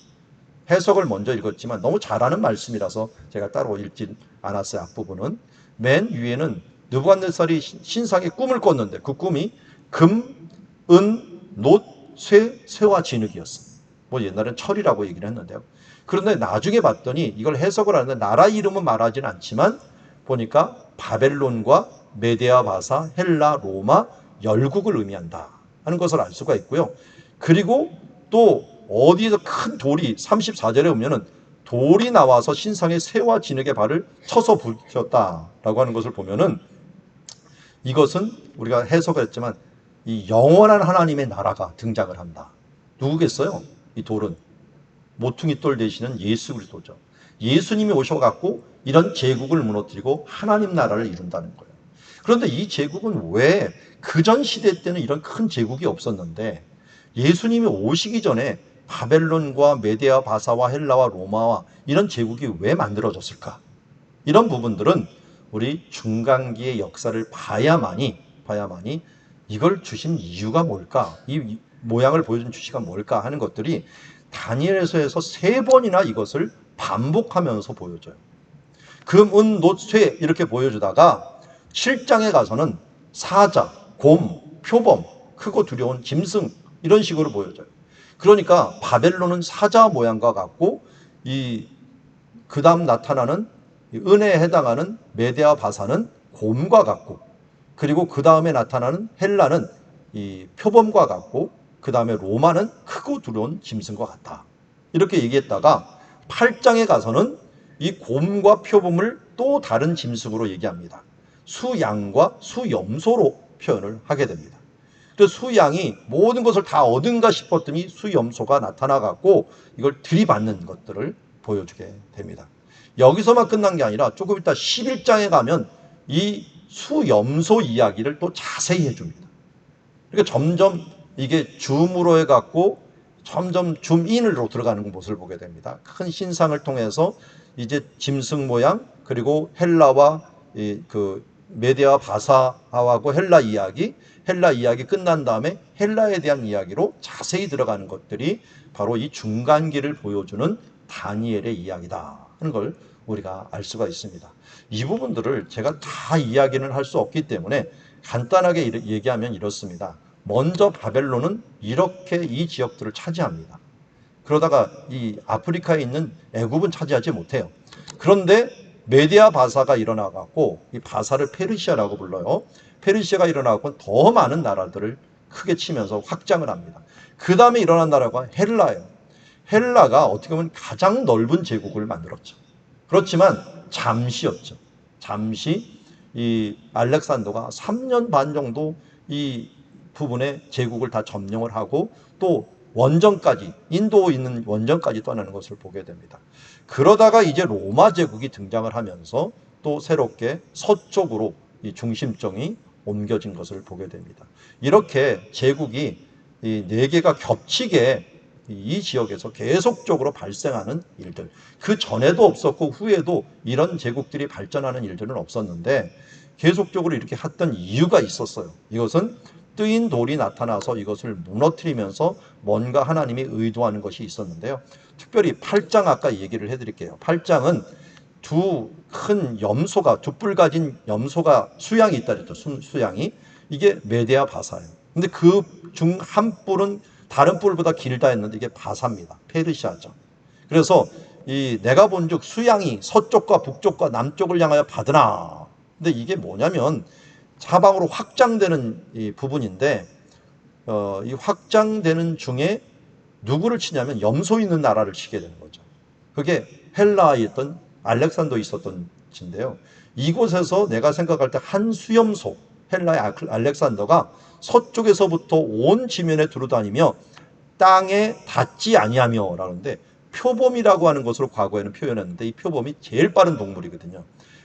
해석을 먼저 읽었지만 너무 잘하는 말씀이라서 제가 따로 읽진 않았어요. 앞부분은. 맨 위에는 느부갓네살이 신상에 꿈을 꿨는데 그 꿈이 금, 은, 놋, 쇠와 진흙이었어요. 뭐 옛날엔 철이라고 얘기를 했는데요. 그런데 나중에 봤더니 이걸 해석을 하는데 나라 이름은 말하지는 않지만 보니까 바벨론과 메데아 바사, 헬라, 로마, 열국을 의미한다 하는 것을 알 수가 있고요. 그리고 또 어디에서 큰 돌이 34절에 보면은 돌이 나와서 신상의 새와 진흙의 발을 쳐서 부딪혔다라고 하는 것을 보면은 이것은 우리가 해석을 했지만 이 영원한 하나님의 나라가 등장을 한다. 누구겠어요? 이 돌은 모퉁이 돌 되시는 예수 그리스도죠. 예수님이 오셔갖고 이런 제국을 무너뜨리고 하나님 나라를 이룬다는 거예요. 그런데 이 제국은 왜 그전 시대 때는 이런 큰 제국이 없었는데 예수님이 오시기 전에 바벨론과 메데아 바사와 헬라와 로마와 이런 제국이 왜 만들어졌을까? 이런 부분들은 우리 중간기의 역사를 봐야만이 이걸 주신 이유가 뭘까? 이 모양을 보여준 주시가 뭘까 하는 것들이 다니엘서에서 3번이나 이것을 반복하면서 보여줘요. 금, 은, 놋, 쇠 이렇게 보여주다가 7장에 가서는 사자, 곰, 표범, 크고 두려운 짐승 이런 식으로 보여줘요. 그러니까 바벨론은 사자 모양과 같고 그 다음 나타나는 은혜에 해당하는 메데아 바사는 곰과 같고 그리고 그 다음에 나타나는 헬라는 이 표범과 같고 그 다음에 로마는 크고 두려운 짐승과 같다. 이렇게 얘기했다가 8장에 가서는 이 곰과 표범을 또 다른 짐승으로 얘기합니다. 수양과 수염소로 표현을 하게 됩니다. 그래서 수양이 모든 것을 다 얻은가 싶었더니 수염소가 나타나갖고 이걸 들이받는 것들을 보여주게 됩니다. 여기서만 끝난 게 아니라 조금 이따 11장에 가면 이 수염소 이야기를 또 자세히 해줍니다. 그러니까 점점 이게 줌으로 해갖고 점점 줌인으로 들어가는 모습을 보게 됩니다. 큰 신상을 통해서 이제 짐승 모양, 그리고 헬라와 그 메데아 바사하고 헬라 이야기 끝난 다음에 헬라에 대한 이야기로 자세히 들어가는 것들이 바로 이 중간기를 보여주는 다니엘의 이야기다 하는 걸 우리가 알 수가 있습니다. 이 부분들을 제가 다 이야기는 할 수 없기 때문에 간단하게 얘기하면 이렇습니다. 먼저 바벨론은 이렇게 이 지역들을 차지합니다. 그러다가 이 아프리카에 있는 애굽은 차지하지 못해요. 그런데 메데아 바사가 일어나갖고, 이 바사를 페르시아라고 불러요. 페르시아가 일어나갖고 더 많은 나라들을 크게 치면서 확장을 합니다. 그 다음에 일어난 나라가 헬라예요. 헬라가 어떻게 보면 가장 넓은 제국을 만들었죠. 그렇지만 잠시였죠. 잠시 이 알렉산더가 3년 반 정도 이 부분의 제국을 다 점령을 하고 또 원정까지, 인도에 있는 원정까지 떠나는 것을 보게 됩니다. 그러다가 이제 로마 제국이 등장을 하면서 또 새롭게 서쪽으로 이 중심점이 옮겨진 것을 보게 됩니다. 이렇게 제국이 이 4개가 겹치게 이 지역에서 계속적으로 발생하는 일들, 그 전에도 없었고 후에도 이런 제국들이 발전하는 일들은 없었는데 계속적으로 이렇게 했던 이유가 있었어요. 이것은 뜨인 돌이 나타나서 이것을 무너뜨리면서 뭔가 하나님이 의도하는 것이 있었는데요. 특별히 8장 아까 얘기를 해드릴게요. 8장은 두 큰 염소가, 두 뿔 가진 염소가 수양이 있다 그랬죠. 수양이. 이게 메데아 바사예요. 근데 그 중 한 뿔은 다른 뿔보다 길다 했는데 이게 바사입니다. 페르시아죠. 그래서 이 내가 본즉 수양이 서쪽과 북쪽과 남쪽을 향하여 받으나. 근데 이게 뭐냐면 사방으로 확장되는 이 부분인데 이 확장되는 중에 누구를 치냐면 염소 있는 나라를 치게 되는 거죠. 그게 헬라에 있던 알렉산더 있었던 지인데요. 이곳에서 내가 생각할 때 한 수염소, 헬라의 알렉산더가 서쪽에서부터 온 지면에 두루다니며 땅에 닿지 아니하며 라는데, 표범이라고 하는 것으로 과거에는 표현했는데 이 표범이 제일 빠른 동물이거든요.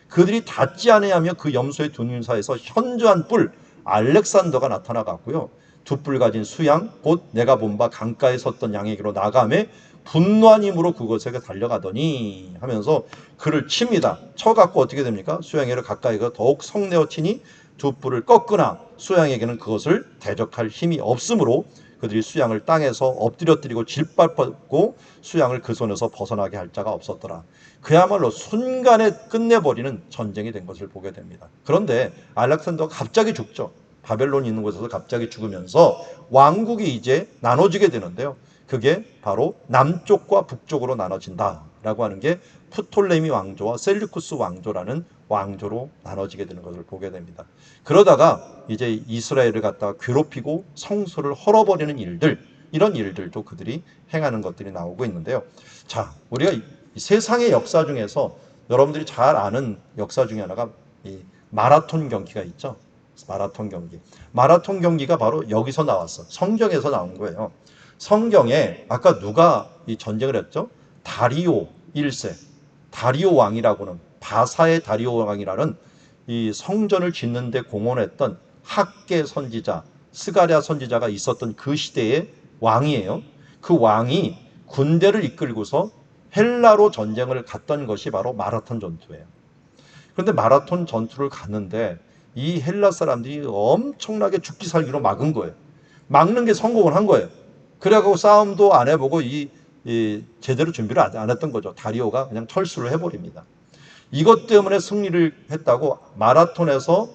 그들이 닿지 아니하며 그 염소의 두 눈 사이에서 현저한 뿔 알렉산더가 나타나갔고요. 두 뿔 가진 수양, 곧 내가 본 바 강가에 섰던 양에게로 나가매 분노한 힘으로 그것에 달려가더니 하면서 그를 칩니다. 쳐갖고 어떻게 됩니까? 수양에게 가까이 가 더욱 성내어 치니 두 뿔을 꺾으나 수양에게는 그것을 대적할 힘이 없으므로 그들이 수양을 땅에서 엎드려뜨리고 질밟고 수양을 그 손에서 벗어나게 할 자가 없었더라. 그야말로 순간에 끝내버리는 전쟁이 된 것을 보게 됩니다. 그런데 알렉산더가 갑자기 죽죠. 바벨론이 있는 곳에서 갑자기 죽으면서 왕국이 이제 나눠지게 되는데요. 그게 바로 남쪽과 북쪽으로 나눠진다라고 하는 게 프톨레미 왕조와 셀류쿠스 왕조라는 왕조로 나눠지게 되는 것을 보게 됩니다. 그러다가 이제 이스라엘을 갖다가 괴롭히고 성소를 헐어버리는 일들, 이런 일들도 그들이 행하는 것들이 나오고 있는데요. 자, 우리가 이 세상의 역사 중에서 여러분들이 잘 아는 역사 중에 하나가 이 마라톤 경기가 있죠. 마라톤 경기. 마라톤 경기가 바로 여기서 나왔어. 성경에서 나온 거예요. 성경에 아까 누가 이 전쟁을 했죠? 다리오 1세. 다리오 왕이라고는, 바사의 다리오 왕이라는 이 성전을 짓는 데 공헌했던 학계 선지자, 스가랴 선지자가 있었던 그 시대의 왕이에요. 그 왕이 군대를 이끌고서 헬라로 전쟁을 갔던 것이 바로 마라톤 전투예요. 그런데 마라톤 전투를 갔는데 이 헬라 사람들이 엄청나게 죽기 살기로 막은 거예요. 막는 게 성공을 한 거예요. 그래갖고 싸움도 안 해보고 제대로 준비를 안 했던 거죠. 다리오가 그냥 철수를 해버립니다. 이것 때문에 승리를 했다고 마라톤에서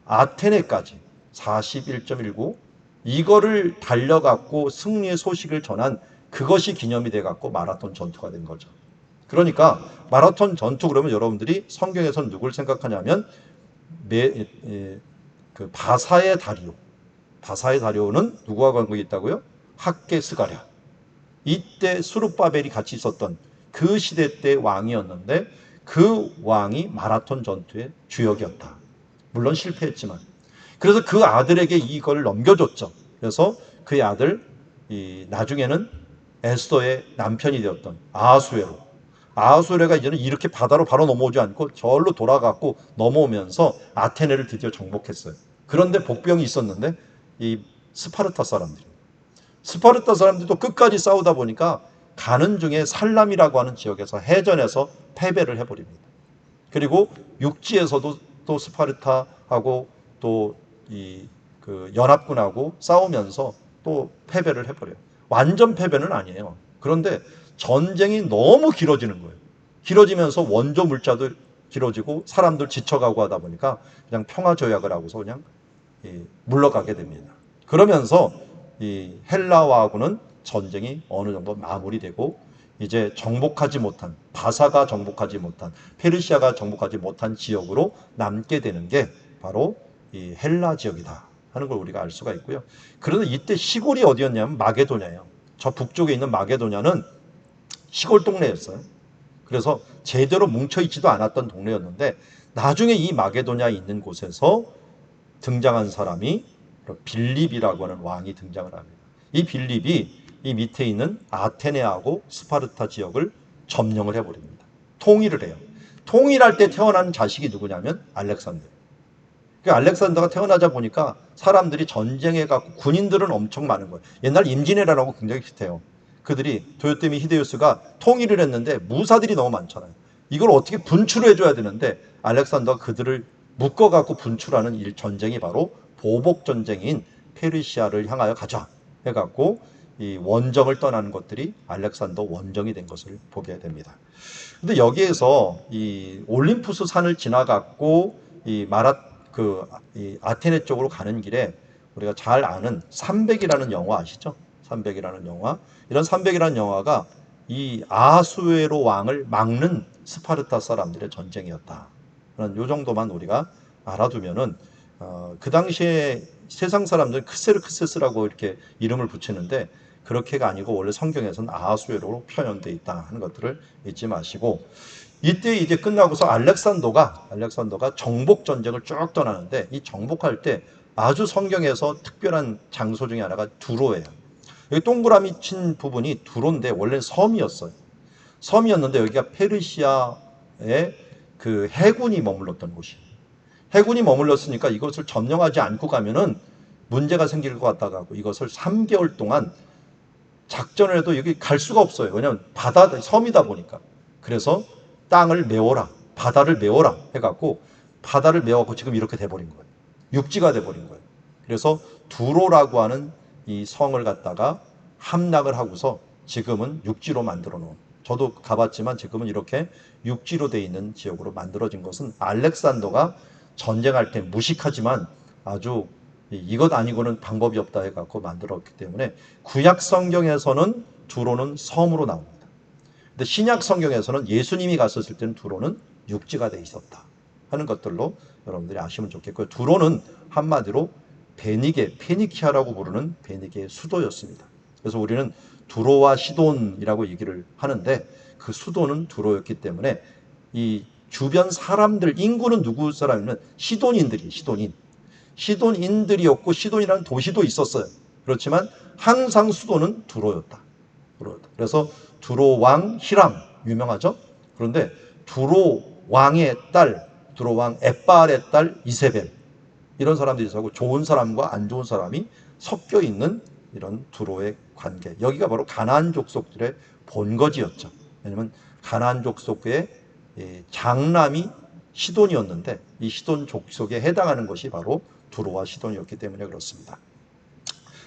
아테네까지 41.19 이거를 달려갖고 승리의 소식을 전한, 그것이 기념이 돼갖고 마라톤 전투가 된 거죠. 그러니까 마라톤 전투 그러면 여러분들이 성경에서는 누굴 생각하냐면 그 바사의 다리오. 바사의 다리오는 누구와 관계가 있다고요? 학계 스가랴. 이때 수룹바벨이 같이 있었던 그 시대 때 왕이었는데 그 왕이 마라톤 전투의 주역이었다. 물론 실패했지만. 그래서 그 아들에게 이걸 넘겨줬죠. 그래서 그의 아들, 나중에는 에스더의 남편이 되었던 아하수에로. 아하수에로가 이제는 이렇게 바다로 바로 넘어오지 않고 절로 돌아갔고 넘어오면서 아테네를 드디어 정복했어요. 그런데 복병이 있었는데 이 스파르타 사람들이, 스파르타 사람들도 끝까지 싸우다 보니까 가는 중에 살람이라고 하는 지역에서 해전에서 패배를 해버립니다. 그리고 육지에서도 또 스파르타하고 또 이 그 연합군하고 싸우면서 또 패배를 해버려요. 완전 패배는 아니에요. 그런데 전쟁이 너무 길어지는 거예요. 길어지면서 원조 물자도 길어지고 사람들 지쳐가고 하다 보니까 그냥 평화 조약을 하고서 그냥 물러가게 됩니다. 그러면서 이 헬라와하고는 전쟁이 어느 정도 마무리되고 이제 정복하지 못한, 바사가 정복하지 못한, 페르시아가 정복하지 못한 지역으로 남게 되는 게 바로 이 헬라 지역이다 하는 걸 우리가 알 수가 있고요. 그런데 이때 시골이 어디였냐면 마게도냐예요. 저 북쪽에 있는 마게도냐는 시골 동네였어요. 그래서 제대로 뭉쳐있지도 않았던 동네였는데 나중에 이 마게도냐에 있는 곳에서 등장한 사람이 빌립이라고 하는 왕이 등장을 합니다. 이 빌립이 이 밑에 있는 아테네하고 스파르타 지역을 점령을 해버립니다. 통일을 해요. 통일할 때 태어난 자식이 누구냐면 알렉산더. 그 알렉산더가 태어나자 보니까 사람들이 전쟁해 갖고 군인들은 엄청 많은 거예요. 옛날 임진왜란하고 굉장히 비슷해요. 그들이 도요토미 히데요스가 통일을 했는데 무사들이 너무 많잖아요. 이걸 어떻게 분출을 해줘야 되는데 알렉산더가 그들을 묶어갖고 분출하는 전쟁이 바로 보복 전쟁인 페르시아를 향하여 가자 해갖고 이 원정을 떠나는 것들이 알렉산더 원정이 된 것을 보게 됩니다. 근데 여기에서 이 올림푸스 산을 지나갔고 이 아테네 쪽으로 가는 길에 우리가 잘 아는 300이라는 영화 아시죠? 300이라는 영화. 이런 300이라는 영화가 이 아하수에로 왕을 막는 스파르타 사람들의 전쟁이었다. 요 정도만 우리가 알아두면은 그 당시에 세상 사람들은 크세르크세스라고 이렇게 이름을 붙이는데 그렇게가 아니고 원래 성경에서는 아하수에로로 표현되어 있다 하는 것들을 잊지 마시고 이때 이제 끝나고서 알렉산더가 정복 전쟁을 쭉 떠나는데 이 정복할 때 아주 성경에서 특별한 장소 중에 하나가 두로예요. 여기 동그라미 친 부분이 두로인데 원래 섬이었어요. 섬이었는데 여기가 페르시아의 그 해군이 머물렀던 곳이에요. 해군이 머물렀으니까 이것을 점령하지 않고 가면은 문제가 생길 것 같다고 이것을 3개월 동안 작전을 해도 여기 갈 수가 없어요. 왜냐하면 섬이다 보니까. 그래서 땅을 메워라, 바다를 메워라 해갖고 바다를 메워갖고 지금 이렇게 돼버린 거예요. 육지가 돼버린 거예요. 그래서 두로라고 하는 이 성을 갖다가 함락을 하고서 지금은 육지로 만들어 놓은, 저도 가봤지만 지금은 이렇게 육지로 돼 있는 지역으로 만들어진 것은 알렉산더가 전쟁할 때 무식하지만 아주 이것 아니고는 방법이 없다 해갖고 만들었기 때문에 구약 성경에서는 두로는 섬으로 나옵니다. 근데 신약 성경에서는 예수님이 갔었을 때는 두로는 육지가 돼 있었다 하는 것들로 여러분들이 아시면 좋겠고요. 두로는 한마디로 페니키아라고 부르는 베니게의 수도였습니다. 그래서 우리는 두로와 시돈이라고 얘기를 하는데 그 수도는 두로였기 때문에 이 주변 사람들 인구는 누구 사람이면 시돈인들이었고 시돈이라는 도시도 있었어요. 그렇지만 항상 수도는 두로였다. 그래서 두로 왕 히람 유명하죠. 그런데 두로 왕의 딸, 두로 왕 에빨의 딸 이세벨 이런 사람들이 있었고 좋은 사람과 안 좋은 사람이 섞여 있는 이런 두로의 관계. 여기가 바로 가나안 족속들의 본거지였죠. 왜냐하면 가나안 족속의 장남이 시돈이었는데 이 시돈 족속에 해당하는 것이 바로 두로와 시돈이었기 때문에 그렇습니다.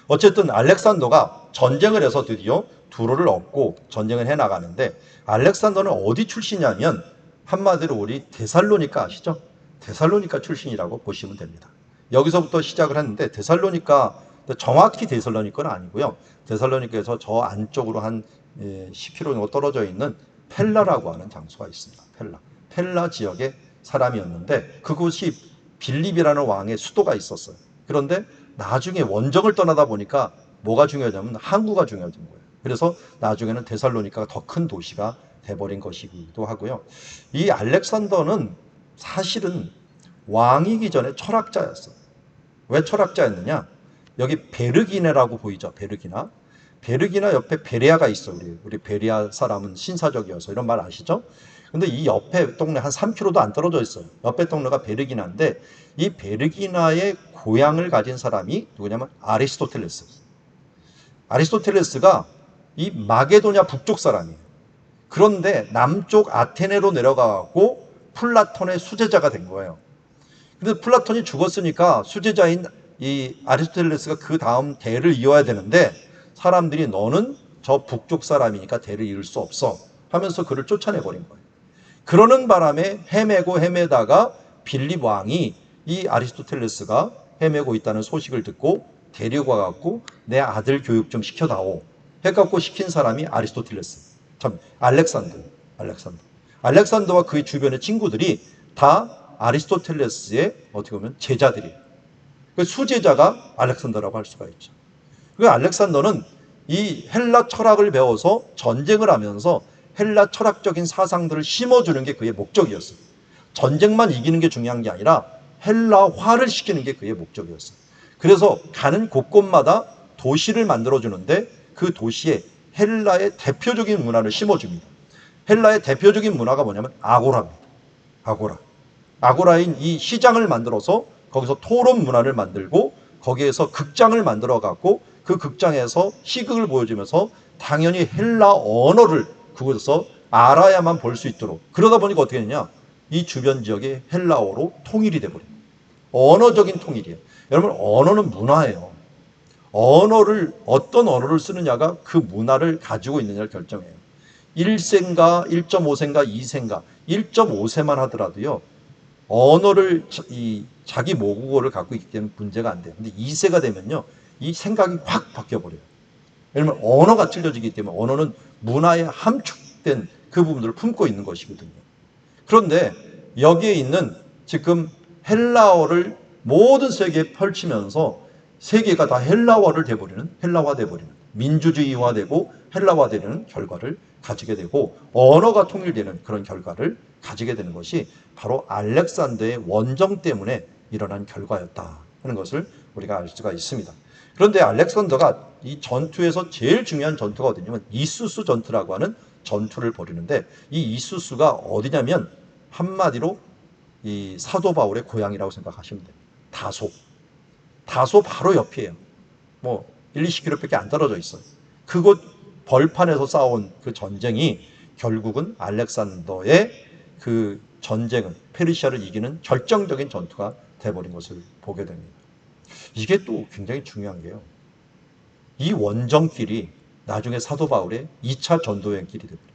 어쨌든 알렉산더가 전쟁을 해서 드디어 두로를 얻고 전쟁을 해나가는데 알렉산더는 어디 출신이냐면 한마디로 우리 데살로니가 아시죠? 데살로니가 출신이라고 보시면 됩니다. 여기서부터 시작을 했는데 데살로니가 정확히 데살로니카는 아니고요. 데살로니카에서 저 안쪽으로 한 10km 정도 떨어져 있는 펠라라고 하는 장소가 있습니다. 펠라 지역의 사람이었는데 그곳이 빌립이라는 왕의 수도가 있었어요. 그런데 나중에 원정을 떠나다 보니까 뭐가 중요하냐면 항구가 중요해진 거예요. 그래서 나중에는 데살로니카가 더 큰 도시가 돼버린 것이기도 하고요. 이 알렉산더는 사실은 왕이기 전에 철학자였어요. 왜 철학자였느냐? 여기 베르기네라고 보이죠? 베르기나. 베르기나 옆에 베레아가 있어. 우리 베레아 사람은 신사적이어서 이런 말 아시죠? 근데 이 옆에 동네 한 3km도 안 떨어져 있어요. 옆에 동네가 베르기나인데 이 베르기나의 고향을 가진 사람이 누구냐면 아리스토텔레스. 아리스토텔레스가 이 마게도냐 북쪽 사람이에요. 그런데 남쪽 아테네로 내려가고 플라톤의 수제자가 된 거예요. 근데 플라톤이 죽었으니까 수제자인 이 아리스토텔레스가 그 다음 대를 이어야 되는데 사람들이 너는 저 북쪽 사람이니까 대를 이을 수 없어 하면서 그를 쫓아내버린 거예요. 그러는 바람에 헤매다가 빌립 왕이 이 아리스토텔레스가 헤매고 있다는 소식을 듣고 데리고 와갖고 내 아들 교육 좀 시켜다오 해갖고 시킨 사람이 아리스토텔레스. 참 알렉산더와 그의 주변의 친구들이 다 아리스토텔레스의 어떻게 보면 제자들이에요. 그 수제자가 알렉산더라고 할 수가 있죠. 그 알렉산더는 이 헬라 철학을 배워서 전쟁을 하면서 헬라 철학적인 사상들을 심어주는 게 그의 목적이었어요. 전쟁만 이기는 게 중요한 게 아니라 헬라화를 시키는 게 그의 목적이었어요. 그래서 가는 곳곳마다 도시를 만들어주는데 그 도시에 헬라의 대표적인 문화를 심어줍니다. 헬라의 대표적인 문화가 뭐냐면 아고라입니다. 아고라인 이 시장을 만들어서 거기서 토론 문화를 만들고 거기에서 극장을 만들어 갖고 그 극장에서 희극을 보여주면서 당연히 헬라 언어를 그곳에서 알아야만 볼 수 있도록 그러다 보니까 어떻게 되냐 이 주변 지역이 헬라어로 통일이 돼버립니다. 언어적인 통일이에요. 여러분 언어는 문화예요. 어떤 언어를 쓰느냐가 그 문화를 가지고 있느냐를 결정해요. 1세인가 1.5세인가 2세인가 1.5세만 하더라도요. 언어를 자기 모국어를 갖고 있기 때문에 문제가 안 돼요. 근데 2세가 되면요. 이 생각이 확 바뀌어버려요. 왜냐면 언어가 틀려지기 때문에 언어는 문화에 함축된 그 부분들을 품고 있는 것이거든요. 그런데 여기에 있는 지금 헬라어를 모든 세계에 펼치면서 세계가 다 헬라화 돼버리는 민주주의화되고 헬라화되는 결과를 가지게 되고 언어가 통일되는 그런 결과를 가지게 되는 것이 바로 알렉산더의 원정 때문에 일어난 결과였다 하는 것을 우리가 알 수가 있습니다. 그런데 알렉산더가 이 전투에서 제일 중요한 전투가 어디냐면 이수스 전투라고 하는 전투를 벌이는데 이 이수스가 어디냐면 한마디로 이 사도 바울의 고향이라고 생각하시면 됩니다. 다소 바로 옆이에요. 뭐 1, 20km밖에 안 떨어져 있어요. 그곳 벌판에서 싸운 그 전쟁이 결국은 알렉산더의 그 전쟁은 페르시아를 이기는 결정적인 전투가 돼버린 것을 보게 됩니다. 이게 또 굉장히 중요한 게요. 이 원정길이 나중에 사도 바울의 2차 전도여행 길이 됩니다.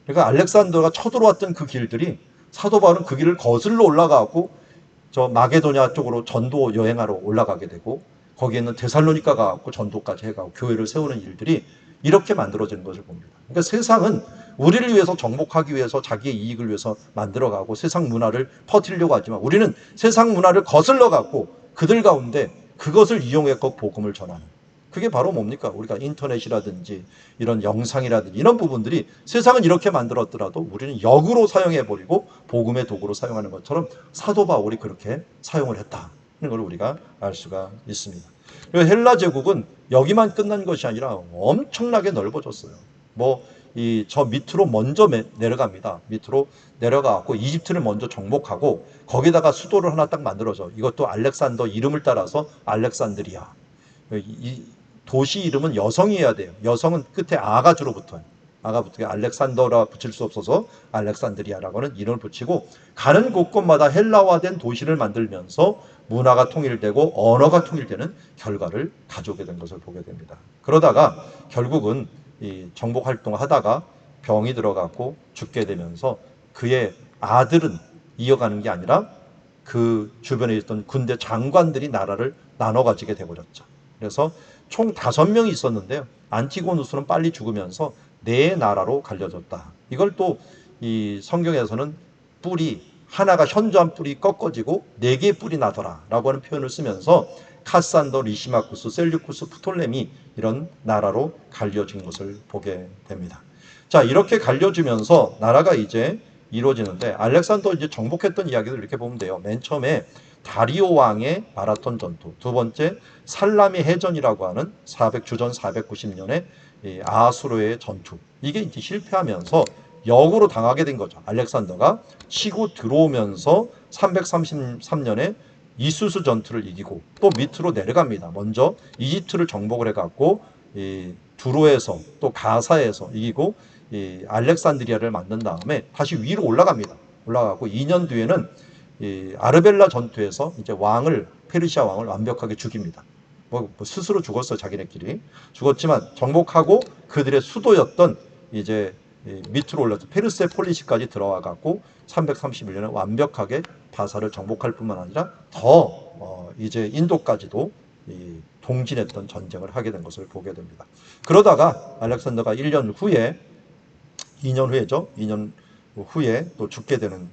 그러니까 알렉산더가 쳐들어왔던 그 길들이 사도 바울은 그 길을 거슬러 올라가고 저 마게도냐 쪽으로 전도 여행하러 올라가게 되고 거기에 있는 데살로니가 가고 전도까지 해가고 교회를 세우는 일들이 이렇게 만들어지는 것을 봅니다. 그러니까 세상은 우리를 위해서 정복하기 위해서 자기의 이익을 위해서 만들어가고 세상 문화를 퍼뜨리려고 하지만 우리는 세상 문화를 거슬러 갖고 그들 가운데 그것을 이용해서 복음을 전하는 그게 바로 뭡니까? 우리가 인터넷이라든지 이런 영상이라든지 이런 부분들이 세상은 이렇게 만들었더라도 우리는 역으로 사용해버리고 복음의 도구로 사용하는 것처럼 사도 바울이 그렇게 사용을 했다는 걸 우리가 알 수가 있습니다. 그리고 헬라 제국은 여기만 끝난 것이 아니라 엄청나게 넓어졌어요. 저 밑으로 먼저 내려갑니다. 밑으로 내려가고 이집트를 먼저 정복하고 거기다가 수도를 하나 딱 만들어서 이것도 알렉산더 이름을 따라서 알렉산드리아. 이 도시 이름은 여성이어야 돼요. 여성은 끝에 아가 주로 붙어요. 아가 붙게 알렉산더라 붙일 수 없어서 알렉산드리아라고 하는 이름을 붙이고 가는 곳곳마다 헬라화된 도시를 만들면서 문화가 통일되고 언어가 통일되는 결과를 가져오게 된 것을 보게 됩니다. 그러다가 결국은 이 정복 활동을 하다가 병이 들어가고 죽게 되면서 그의 아들은 이어가는 게 아니라 그 주변에 있던 군대 장관들이 나라를 나눠 가지게 되어버렸죠. 그래서 총 5명이 있었는데요. 안티고누스는 빨리 죽으면서 4나라로 갈려졌다. 이걸 또 이 성경에서는 뿔이 하나가 현저한 뿔이 꺾어지고 4개의 뿔이 나더라 라고 하는 표현을 쓰면서 카산더, 리시마쿠스, 셀류쿠스, 프톨레미 이런 나라로 갈려진 것을 보게 됩니다. 자, 이렇게 갈려지면서 나라가 이제 이루어지는데 알렉산더 이제 정복했던 이야기를 이렇게 보면 돼요. 맨 처음에 다리오 왕의 마라톤 전투, 두 번째 살라미 해전이라고 하는 주전 490년에 아수르의 전투. 이게 이제 실패하면서 역으로 당하게 된 거죠. 알렉산더가 치고 들어오면서 333년에 이수스 전투를 이기고 또 밑으로 내려갑니다. 먼저 이집트를 정복을 해갖고 두로에서 또 가사에서 이기고 알렉산드리아를 만든 다음에 다시 위로 올라갑니다. 올라가고 2년 뒤에는 아르벨라 전투에서 이제 페르시아 왕을 완벽하게 죽입니다. 뭐 스스로 죽었어요. 자기네끼리 죽었지만 정복하고 그들의 수도였던 이제 밑으로 올라서 페르세폴리스까지 들어와 갖고 331년에 완벽하게 바사를 정복할 뿐만 아니라 더 이제 인도까지도 동진했던 전쟁을 하게 된 것을 보게 됩니다. 그러다가 알렉산더가 2년 후에죠. 2년 후에 또 죽게 되는,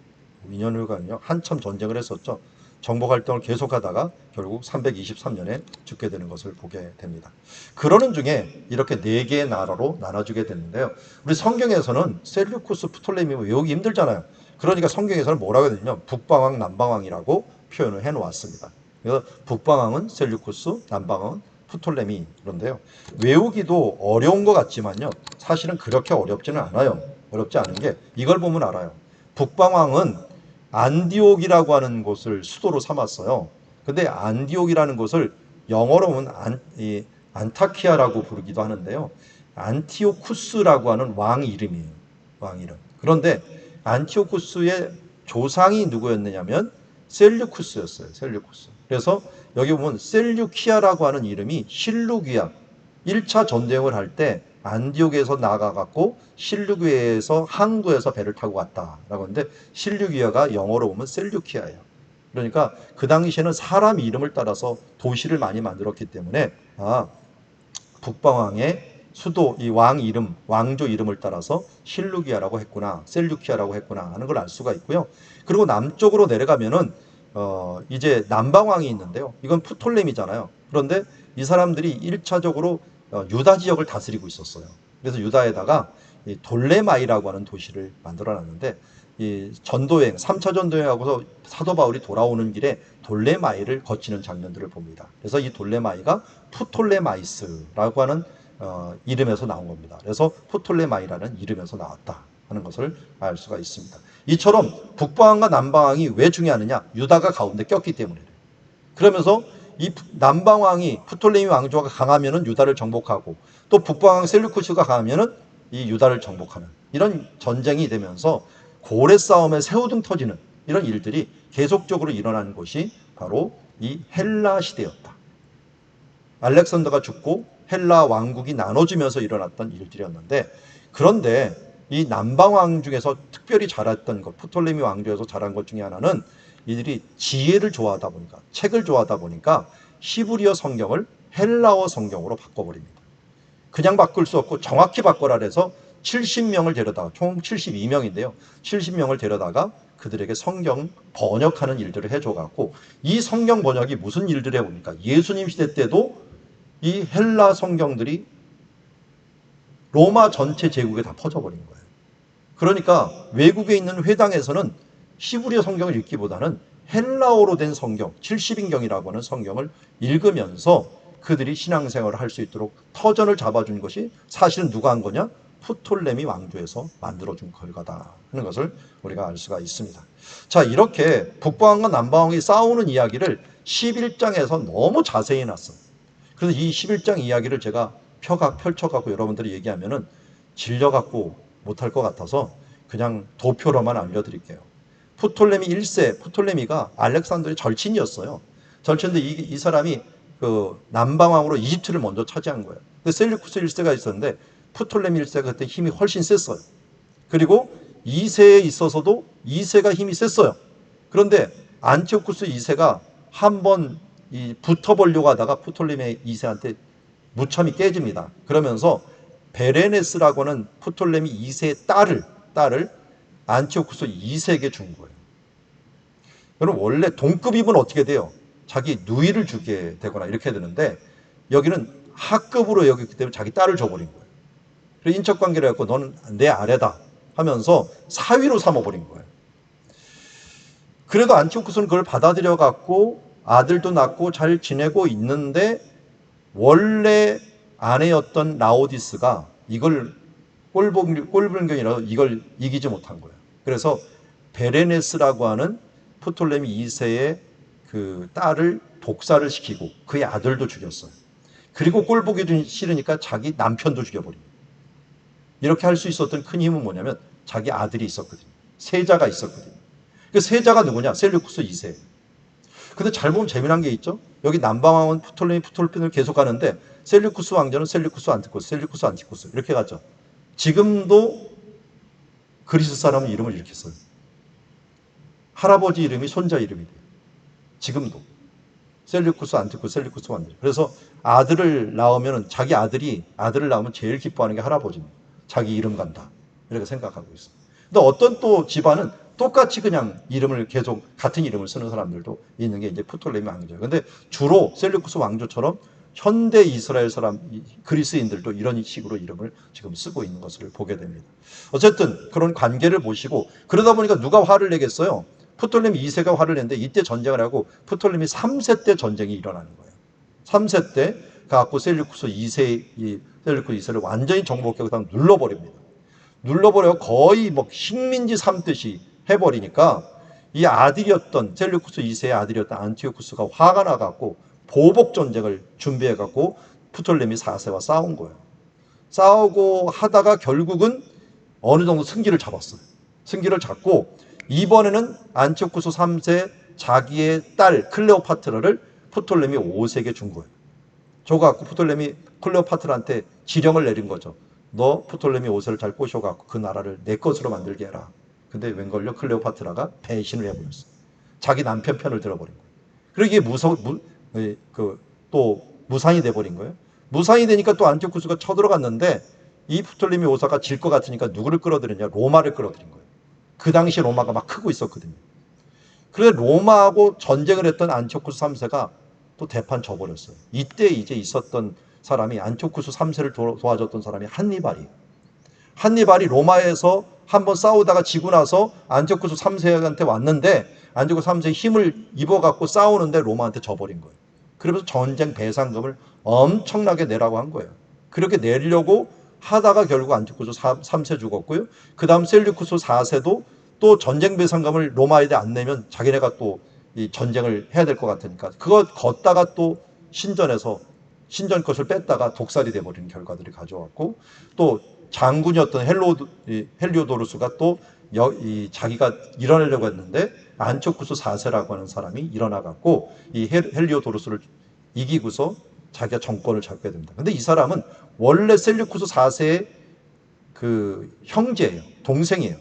2년 후가 아니요, 한참 전쟁을 했었죠. 정복 활동을 계속하다가 결국 323년에 죽게 되는 것을 보게 됩니다. 그러는 중에 이렇게 4개의 나라로 나눠주게 됐는데요. 우리 성경에서는 셀류쿠스, 프톨레미 외우기 힘들잖아요. 그러니까 성경에서는 뭐라고 해야 되냐면 북방왕, 남방왕이라고 표현을 해놓았습니다. 그래서 북방왕은 셀류쿠스, 남방왕은 프톨레미. 그런데요, 외우기도 어려운 것 같지만요, 사실은 그렇게 어렵지는 않아요. 어렵지 않은 게 이걸 보면 알아요. 북방왕은 안디옥이라고 하는 곳을 수도로 삼았어요. 근데 안디옥이라는 곳을 영어로 보면 안타키아라고 부르기도 하는데요, 안티오쿠스라고 하는 왕 이름이에요. 왕 이름. 그런데 안티오쿠스의 조상이 누구였느냐면 셀류쿠스였어요. 셀류쿠스. 그래서 여기 보면 셀류키아라고 하는 이름이 실루기아. 1차 전쟁을 할 때 안디옥에서 나가갖고 실루기아에서 항구에서 배를 타고 왔다라고 하는데, 실루기아가 영어로 보면 셀류키아예요. 그러니까 그 당시에는 사람 이름을 따라서 도시를 많이 만들었기 때문에 북방왕의 수도, 이 왕 이름, 왕조 이름을 따라서 실루기아라고 했구나, 셀류키아라고 했구나 하는 걸 알 수가 있고요. 그리고 남쪽으로 내려가면은 이제 남방왕이 있는데요. 이건 프톨레미잖아요. 그런데 이 사람들이 1차적으로 유다 지역을 다스리고 있었어요. 그래서 유다에다가 이 돌레마이라고 하는 도시를 만들어 놨는데, 이 전도여행, 3차 전도여행하고서 사도 바울이 돌아오는 길에 돌레마이를 거치는 장면들을 봅니다. 그래서 이 돌레마이가 프톨레마이스라고 하는 이름에서 나온 겁니다. 그래서 프톨레마이라는 이름에서 나왔다 하는 것을 알 수가 있습니다. 이처럼 북방왕과 남방왕이 왜 중요하느냐? 유다가 가운데 꼈기 때문에. 그러면서 이 남방왕이, 프톨레미 왕조가 강하면은 유다를 정복하고, 또 북방왕 셀루쿠스가 강하면은 이 유다를 정복하는, 이런 전쟁이 되면서 고래 싸움에 새우등 터지는 이런 일들이 계속적으로 일어나는 것이 바로 이 헬라 시대였다. 알렉산더가 죽고 헬라 왕국이 나눠지면서 일어났던 일들이었는데, 그런데 이 남방왕 중에서 특별히 잘했던 것, 프톨레미 왕조에서 잘한 것 중에 하나는 이들이 지혜를 좋아하다 보니까, 책을 좋아하다 보니까 히브리어 성경을 헬라어 성경으로 바꿔버립니다. 그냥 바꿀 수 없고 정확히 바꿔라 해서 70명을 데려다가, 총 72명인데요. 70명을 데려다가 그들에게 성경 번역하는 일들을 해줘갖고, 이 성경 번역이 무슨 일들을 해보니까 예수님 시대 때도 이 헬라 성경들이 로마 전체 제국에 다 퍼져버린 거예요. 그러니까 외국에 있는 회당에서는 히브리어 성경을 읽기보다는 헬라어로 된 성경, 70인경이라고 하는 성경을 읽으면서 그들이 신앙생활을 할 수 있도록 터전을 잡아준 것이 사실은 누가 한 거냐? 프톨레미 왕조에서 만들어준 결과다 하는 것을 우리가 알 수가 있습니다. 자, 이렇게 북방왕과 남방왕이 싸우는 이야기를 11장에서 너무 자세히 해놨어요. 그래서 이 11장 이야기를 제가 펼쳐갖고 여러분들이 얘기하면은 질려갖고 못할 것 같아서 그냥 도표로만 알려드릴게요. 프톨레미 1세, 프톨레미가 알렉산더의 절친이었어요. 절친인데 이 사람이 그 남방왕으로 이집트를 먼저 차지한 거예요. 근데 셀류쿠스 1세가 있었는데 프톨레미 1세가 그때 힘이 훨씬 셌어요. 그리고 2세에 있어서도 2세가 힘이 셌어요. 그런데 안티오쿠스 2세가 한번 붙어보려고 하다가 프톨레미 2세한테 무참히 깨집니다. 그러면서 베레네스라고 하는 프톨레미 2세의 딸을 안티오쿠스 2세에게 준 거예요. 여러분, 원래 동급이면 어떻게 돼요? 자기 누이를 주게 되거나 이렇게 되는데, 여기는 하급으로 여기기 때문에 자기 딸을 줘버린 거예요. 그래서 인척관계를 해갖고 너는 내 아래다 하면서 사위로 삼아버린 거예요. 그래도 안티오쿠스는 그걸 받아들여 갖고 아들도 낳고 잘 지내고 있는데 원래 아내였던 라오디스가 이걸 꼴불견이라서 이걸 이기지 못한 거예요. 그래서 베레네스라고 하는 프톨레미 2세의 그 딸을 독사를 시키고 그의 아들도 죽였어요. 그리고 꼴 보기 싫으니까 자기 남편도 죽여버립니다. 이렇게 할 수 있었던 큰 힘은 뭐냐면 자기 아들이 있었거든요. 세자가 있었거든요. 그 세자가 누구냐? 셀류쿠스 2세. 근데 잘 보면 재미난 게 있죠. 여기 남방왕은 프톨레미를 계속 가는데 셀류쿠스 왕조는 셀류쿠스 안티쿠스 이렇게 갔죠. 지금도 그리스 사람은 이름을 이렇게 써요. 할아버지 이름이 손자 이름이 돼요. 지금도 셀류쿠스 안티쿠스. 그래서 아들을 낳으면 자기 아들을 낳으면 제일 기뻐하는 게 할아버지입니다. 자기 이름 간다 이렇게 생각하고 있어요. 근데 어떤 또 집안은 똑같이 그냥 이름을 계속 같은 이름을 쓰는 사람들도 있는 게 이제 프톨레미 왕조예요. 근데 주로 셀류쿠스 왕조처럼 현대 이스라엘 사람 그리스인들도 이런 식으로 이름을 지금 쓰고 있는 것을 보게 됩니다. 어쨌든 그런 관계를 보시고 그러다 보니까 누가 화를 내겠어요? 프톨레미 2세가 화를 냈는데 이때 전쟁을 하고 프톨레미 3세 때 전쟁이 일어나는 거예요. 3세 때 갖고 셀류쿠스 2세를 완전히 정복하고 다 눌러버립니다. 눌러버려 거의 뭐 식민지 삼듯이 해버리니까 이 아들이었던 셀류쿠스 2세의 아들이었던 안티오쿠스가 화가 나갖고 보복 전쟁을 준비해갖고 프톨레미 4세와 싸운 거예요. 싸우고 하다가 결국은 어느 정도 승기를 잡았어요. 승기를 잡고 이번에는 안티오쿠스 3세 자기의 딸 클레오파트라를 프톨레미 5세에게 준 거예요. 줘갖고 프톨레미 클레오파트라한테 지령을 내린 거죠. 너 프톨레미 5세를 잘 꼬셔갖고 그 나라를 내 것으로 만들게 해라. 근데 웬걸요? 클레오파트라가 배신을 해버렸어요. 자기 남편 편을 들어버린 거예요. 그리고 이게 또 무산이 돼버린 거예요. 무산이 되니까 또 안티오쿠스가 쳐들어갔는데 이 프톨레미 5세가 질 것 같으니까 누구를 끌어들였냐? 로마를 끌어들인 거예요. 그 당시 로마가 막 크고 있었거든요. 그래서 로마하고 전쟁을 했던 안티오쿠스 3세가 또 대판 져버렸어요. 이때 이제 있었던 사람이 안티오쿠스 3세를 도와줬던 사람이 한니발이에요. 한니발이 로마에서 한번 싸우다가 지고 나서 안티오쿠스 3세한테 왔는데 안티오쿠스 3세의 힘을 입어갖고 싸우는데 로마한테 져버린 거예요. 그러면서 전쟁 배상금을 엄청나게 내라고 한 거예요. 그렇게 내려고 하다가 결국 안티오쿠스 3세 죽었고요. 그 다음 셀류쿠스 4세도 또 전쟁 배상금을 로마에 안 내면 자기네가 또 이 전쟁을 해야 될 것 같으니까 그거 걷다가 또 신전 것을 뺐다가 독살이 돼버리는 결과들이 가져왔고 또 장군이었던 헬리오도루스가 또 자기가 일어나려고 했는데 안티오쿠스 4세라고 하는 사람이 일어나갖고 이 헬리오도루스를 이기고서 자기가 정권을 잡게 됩니다. 근데 이 사람은 원래 셀류쿠스 4세의 그 형제예요. 동생이에요.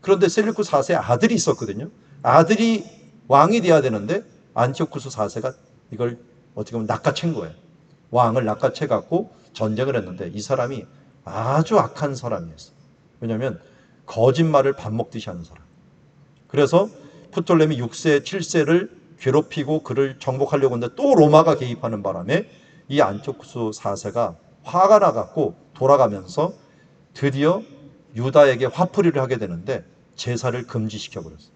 그런데 셀류쿠스 4세의 아들이 있었거든요. 아들이 왕이 돼야 되는데 안티오쿠스 4세가 이걸 어떻게 보면 낚아챈 거예요. 왕을 낚아채 갖고 전쟁을 했는데 이 사람이 아주 악한 사람이었어요. 왜냐하면 거짓말을 밥 먹듯이 하는 사람. 그래서 프톨레미 6세, 7세를 괴롭히고 그를 정복하려고 했는데 또 로마가 개입하는 바람에 이 안티오쿠스 4세가 화가 나갖고 돌아가면서 드디어 유다에게 화풀이를 하게 되는데 제사를 금지시켜버렸어요.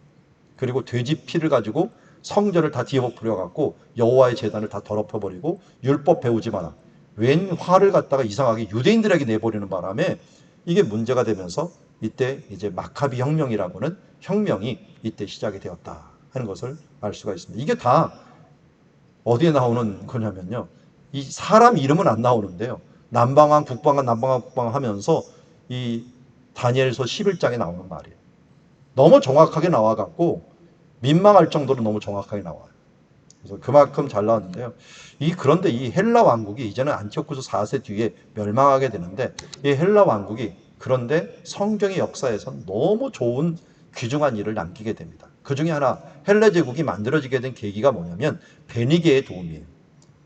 그리고 돼지 피를 가지고 성전을 다 뒤엎어버려갖고 여호와의 제단을 다 더럽혀버리고 율법 배우지 마라. 웬 화를 갖다가 이상하게 유대인들에게 내버리는 바람에 이게 문제가 되면서 이때 이제 마카비 혁명이라고는 혁명이 이때 시작이 되었다 하는 것을 알 수가 있습니다. 이게 다 어디에 나오는 거냐면요. 이 사람 이름은 안 나오는데요. 남방왕, 북방왕 하면서 이 다니엘서 11장에 나오는 말이에요. 너무 정확하게 나와갖고 민망할 정도로 너무 정확하게 나와요. 그래서 그만큼 잘 나왔는데요. 그런데 이 헬라 왕국이 이제는 안티오쿠스 4세 뒤에 멸망하게 되는데 이 헬라 왕국이 그런데 성경의 역사에선 너무 좋은 귀중한 일을 남기게 됩니다. 그 중에 하나 헬라 제국이 만들어지게 된 계기가 뭐냐면 베니게의 도움이에요.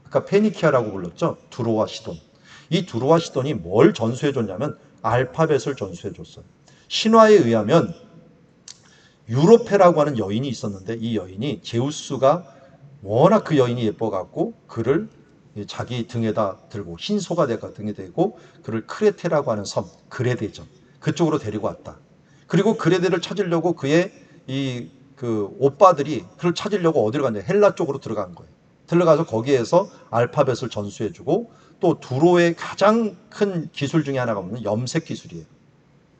아까 페니키아라고 불렀죠. 두로와 시돈. 이 두로와 시돈이 뭘 전수해줬냐면 알파벳을 전수해줬어요. 신화에 의하면 유로페라고 하는 여인이 있었는데 이 여인이 제우스가 워낙 그 여인이 예뻐갖고 그를 자기 등에다 들고 흰 소가 등에 대고 그를 크레테라고 하는 섬, 그레데죠. 그쪽으로 데리고 왔다. 그리고 그레데를 찾으려고 그의 그 오빠들이 그걸 찾으려고 어디로 갔냐? 헬라 쪽으로 들어간 거예요. 들어가서 거기에서 알파벳을 전수해주고 또 두로의 가장 큰 기술 중에 하나가 뭐냐면 염색 기술이에요.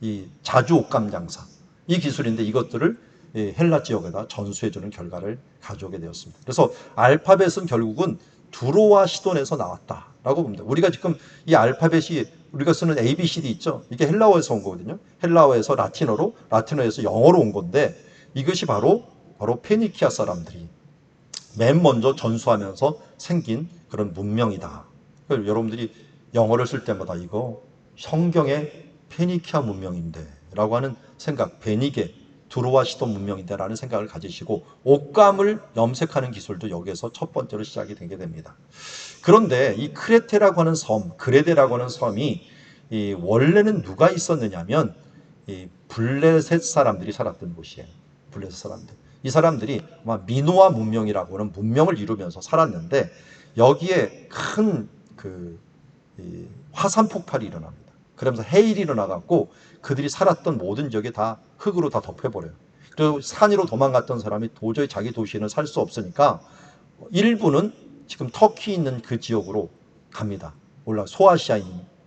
이 자주 옷감 장사. 이 기술인데 이것들을 헬라 지역에다 전수해주는 결과를 가져오게 되었습니다. 그래서 알파벳은 결국은 두로와 시돈에서 나왔다라고 봅니다. 우리가 지금 이 알파벳이 우리가 쓰는 ABCD 있죠? 이게 헬라어에서 온 거거든요. 헬라어에서 라틴어로, 라틴어에서 영어로 온 건데 이것이 바로 페니키아 사람들이 맨 먼저 전수하면서 생긴 그런 문명이다. 여러분들이 영어를 쓸 때마다 이거 성경의 페니키아 문명인데 라고 하는 생각, 베니게, 두로와 시돈 문명인데 라는 생각을 가지시고 옷감을 염색하는 기술도 여기에서 첫 번째로 시작이 되게 됩니다. 그런데 이 크레테라고 하는 섬, 그레데라고 하는 섬이 원래는 누가 있었느냐면 이 블레셋 사람들이 살았던 곳이에요. 블레셋 사람들. 이 사람들이 아마 미노아 문명이라고 하는 문명을 이루면서 살았는데 여기에 큰 화산 폭발이 일어납니다. 그러면서 해일이 일어나갖고 그들이 살았던 모든 지역이 다 흙으로 다 덮여버려요. 그리고 산 위로 도망갔던 사람이 도저히 자기 도시에는 살 수 없으니까 일부는 지금 터키 있는 그 지역으로 갑니다. 소아시아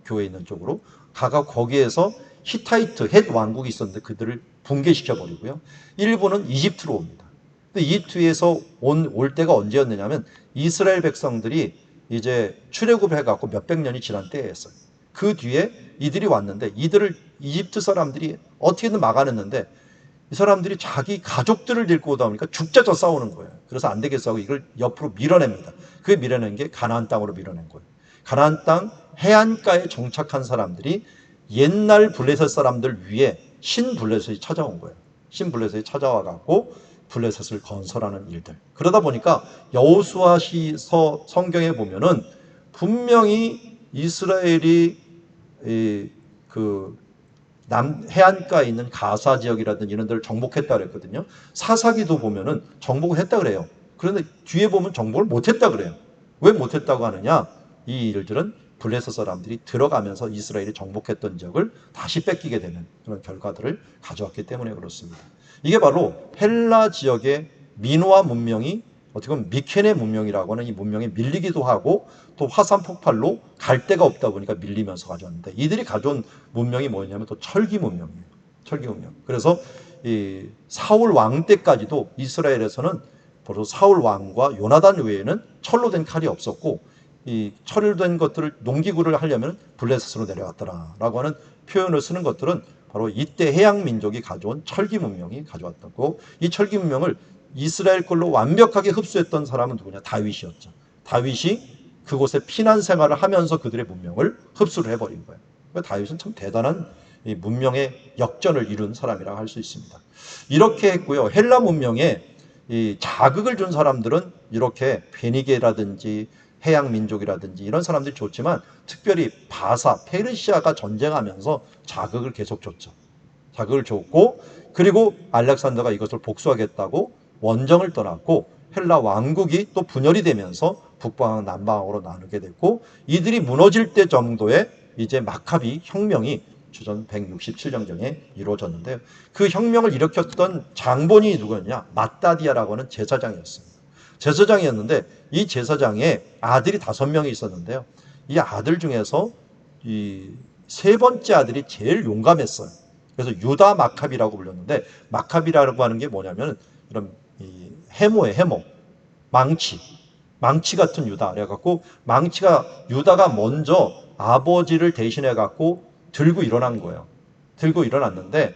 교회 있는 쪽으로 가가 거기에서 히타이트 헷 왕국이 있었는데 그들을 붕괴시켜 버리고요. 일부는 이집트로 옵니다. 근데 이집트에서 올 때가 언제였느냐면 이스라엘 백성들이 이제 출애굽을 해갖고 몇백 년이 지난 때였어요. 그 뒤에 이들이 왔는데 이들을 이집트 사람들이 어떻게든 막아냈는데 이 사람들이 자기 가족들을 데리고 오다 보니까 죽자져 싸우는 거예요. 그래서 안 되겠어 하고 이걸 옆으로 밀어냅니다. 그게 밀어낸 게 가나안 땅으로 밀어낸 거예요. 가나안 땅 해안가에 정착한 사람들이 옛날 블레셋 사람들 위에 신블레셋이 찾아온 거예요. 신블레셋이 찾아와 갖고 블레셋을 건설하는 일들. 그러다 보니까 여호수아서 성경에 보면은 분명히 이스라엘이 해안가에 있는 가사 지역이라든지 이런 데를 정복했다 그랬거든요. 사사기도 보면은 정복을 했다 그래요. 그런데 뒤에 보면 정복을 못했다 그래요. 왜 못했다고 하느냐? 이 일들은 블레셋 사람들이 들어가면서 이스라엘이 정복했던 지역을 다시 뺏기게 되는 그런 결과들을 가져왔기 때문에 그렇습니다. 이게 바로 헬라 지역의 미노아 문명이 어떻게 보면 미케네 문명이라고 하는 이 문명에 밀리기도 하고 또 화산 폭발로 갈 데가 없다 보니까 밀리면서 가져왔는데 이들이 가져온 문명이 뭐냐면 또 철기 문명이에요. 철기 문명. 그래서 이 사울 왕 때까지도 이스라엘에서는 바로 사울 왕과 요나단 외에는 철로 된 칼이 없었고 이 철로 된 것들을 농기구를 하려면 블레셋으로 내려왔더라라고 하는 표현을 쓰는 것들은 바로 이때 해양 민족이 가져온 철기 문명이 가져왔던 거고 이 철기 문명을 이스라엘 걸로 완벽하게 흡수했던 사람은 누구냐? 다윗이었죠. 다윗이 그곳에 피난 생활을 하면서 그들의 문명을 흡수를 해버린 거예요. 다윗은 참 대단한 문명의 역전을 이룬 사람이라고 할 수 있습니다. 이렇게 했고요. 헬라 문명에 이 자극을 준 사람들은 이렇게 베니게라든지 해양 민족이라든지 이런 사람들이 좋지만 특별히 바사, 페르시아가 전쟁하면서 자극을 계속 줬죠. 자극을 줬고 그리고 알렉산더가 이것을 복수하겠다고 원정을 떠났고 헬라 왕국이 또 분열이 되면서 북방향 남방으로 나누게 됐고 이들이 무너질 때 정도에 이제 마카비 혁명이 주전 167년경에 이루어졌는데요. 그 혁명을 일으켰던 장본인이 누구였냐? 마따디아라고 하는 제사장이었습니다. 제사장이었는데 이 제사장에 아들이 5명이 있었는데요. 이 아들 중에서 이 세 번째 아들이 제일 용감했어요. 그래서 유다 마카비라고 불렸는데 마카비라고 하는 게 뭐냐면 이런 해모예요. 해모. 망치 같은 유다. 그래갖고 유다가 먼저 아버지를 대신해 갖고 들고 일어난 거예요. 들고 일어났는데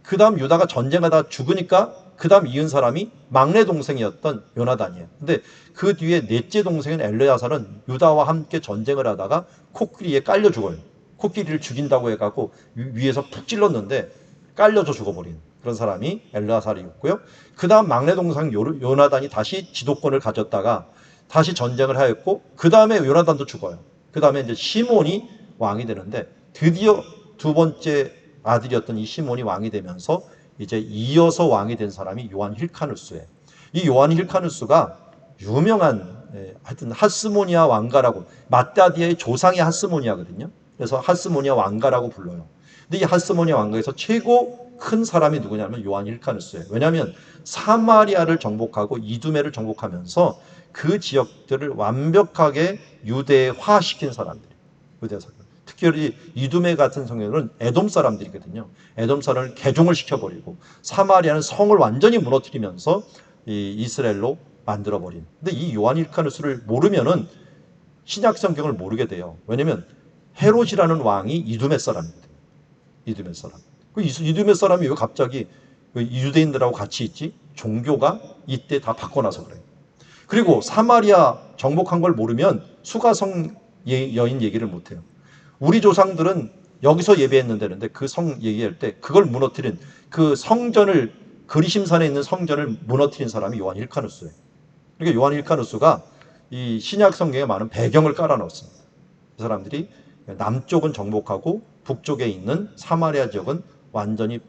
그 다음 유다가 전쟁하다 죽으니까 그 다음 이은 사람이 막내 동생이었던 요나단이에요. 근데 그 뒤에 넷째 동생인 엘레아살은 유다와 함께 전쟁을 하다가 코끼리에 깔려 죽어요. 코끼리를 죽인다고 해갖고 위에서 푹 찔렀는데 깔려져 죽어버린 그런 사람이 엘레아살이었고요. 그 다음 막내 동생 요나단이 다시 지도권을 가졌다가 다시 전쟁을 하였고 그 다음에 요나단도 죽어요. 그 다음에 이제 시몬이 왕이 되는데 드디어 두 번째 아들이었던 이 시몬이 왕이 되면서 이제 이어서 왕이 된 사람이 요한 힐카누스예요. 이 요한 힐카누스가 유명한 하여튼 하스모니아 왕가라고 마따디아의 조상이 하스모니아거든요. 그래서 하스모니아 왕가라고 불러요. 근데 이 하스모니아 왕가에서 최고 큰 사람이 누구냐면 요한 힐카누스예요. 왜냐하면 사마리아를 정복하고 이두메를 정복하면서 그 지역들을 완벽하게 유대화시킨 사람들이에요. 유대 사람. 특별히 이두메 같은 성경은 에돔 사람들이거든요. 에돔 사람을 개종을 시켜버리고 사마리아는 성을 완전히 무너뜨리면서 이 이스라엘로 만들어버린. 근데 이 요한 힐카누스를 모르면은 신약 성경을 모르게 돼요. 왜냐면 헤롯이라는 왕이 이두메 사람이거든요. 이두메 사람. 그 이두메 사람이 왜 갑자기 유대인들하고 같이 있지? 종교가 이때 다 바꿔놔서 그래요. 그리고 사마리아 정복한 걸 모르면 수가성 여인 얘기를 못해요. 우리 조상들은 여기서 예배했는다는데 그 성 얘기할 때 그걸 무너뜨린 그 성전을 그리심산에 있는 성전을 무너뜨린 사람이 요한 힐카누스예요. 그러니까 요한 힐카누스가 이 신약 성경에 많은 배경을 깔아 넣었습니다. 그 사람들이 남쪽은 정복하고 북쪽에 있는 사마리아 지역은 완전히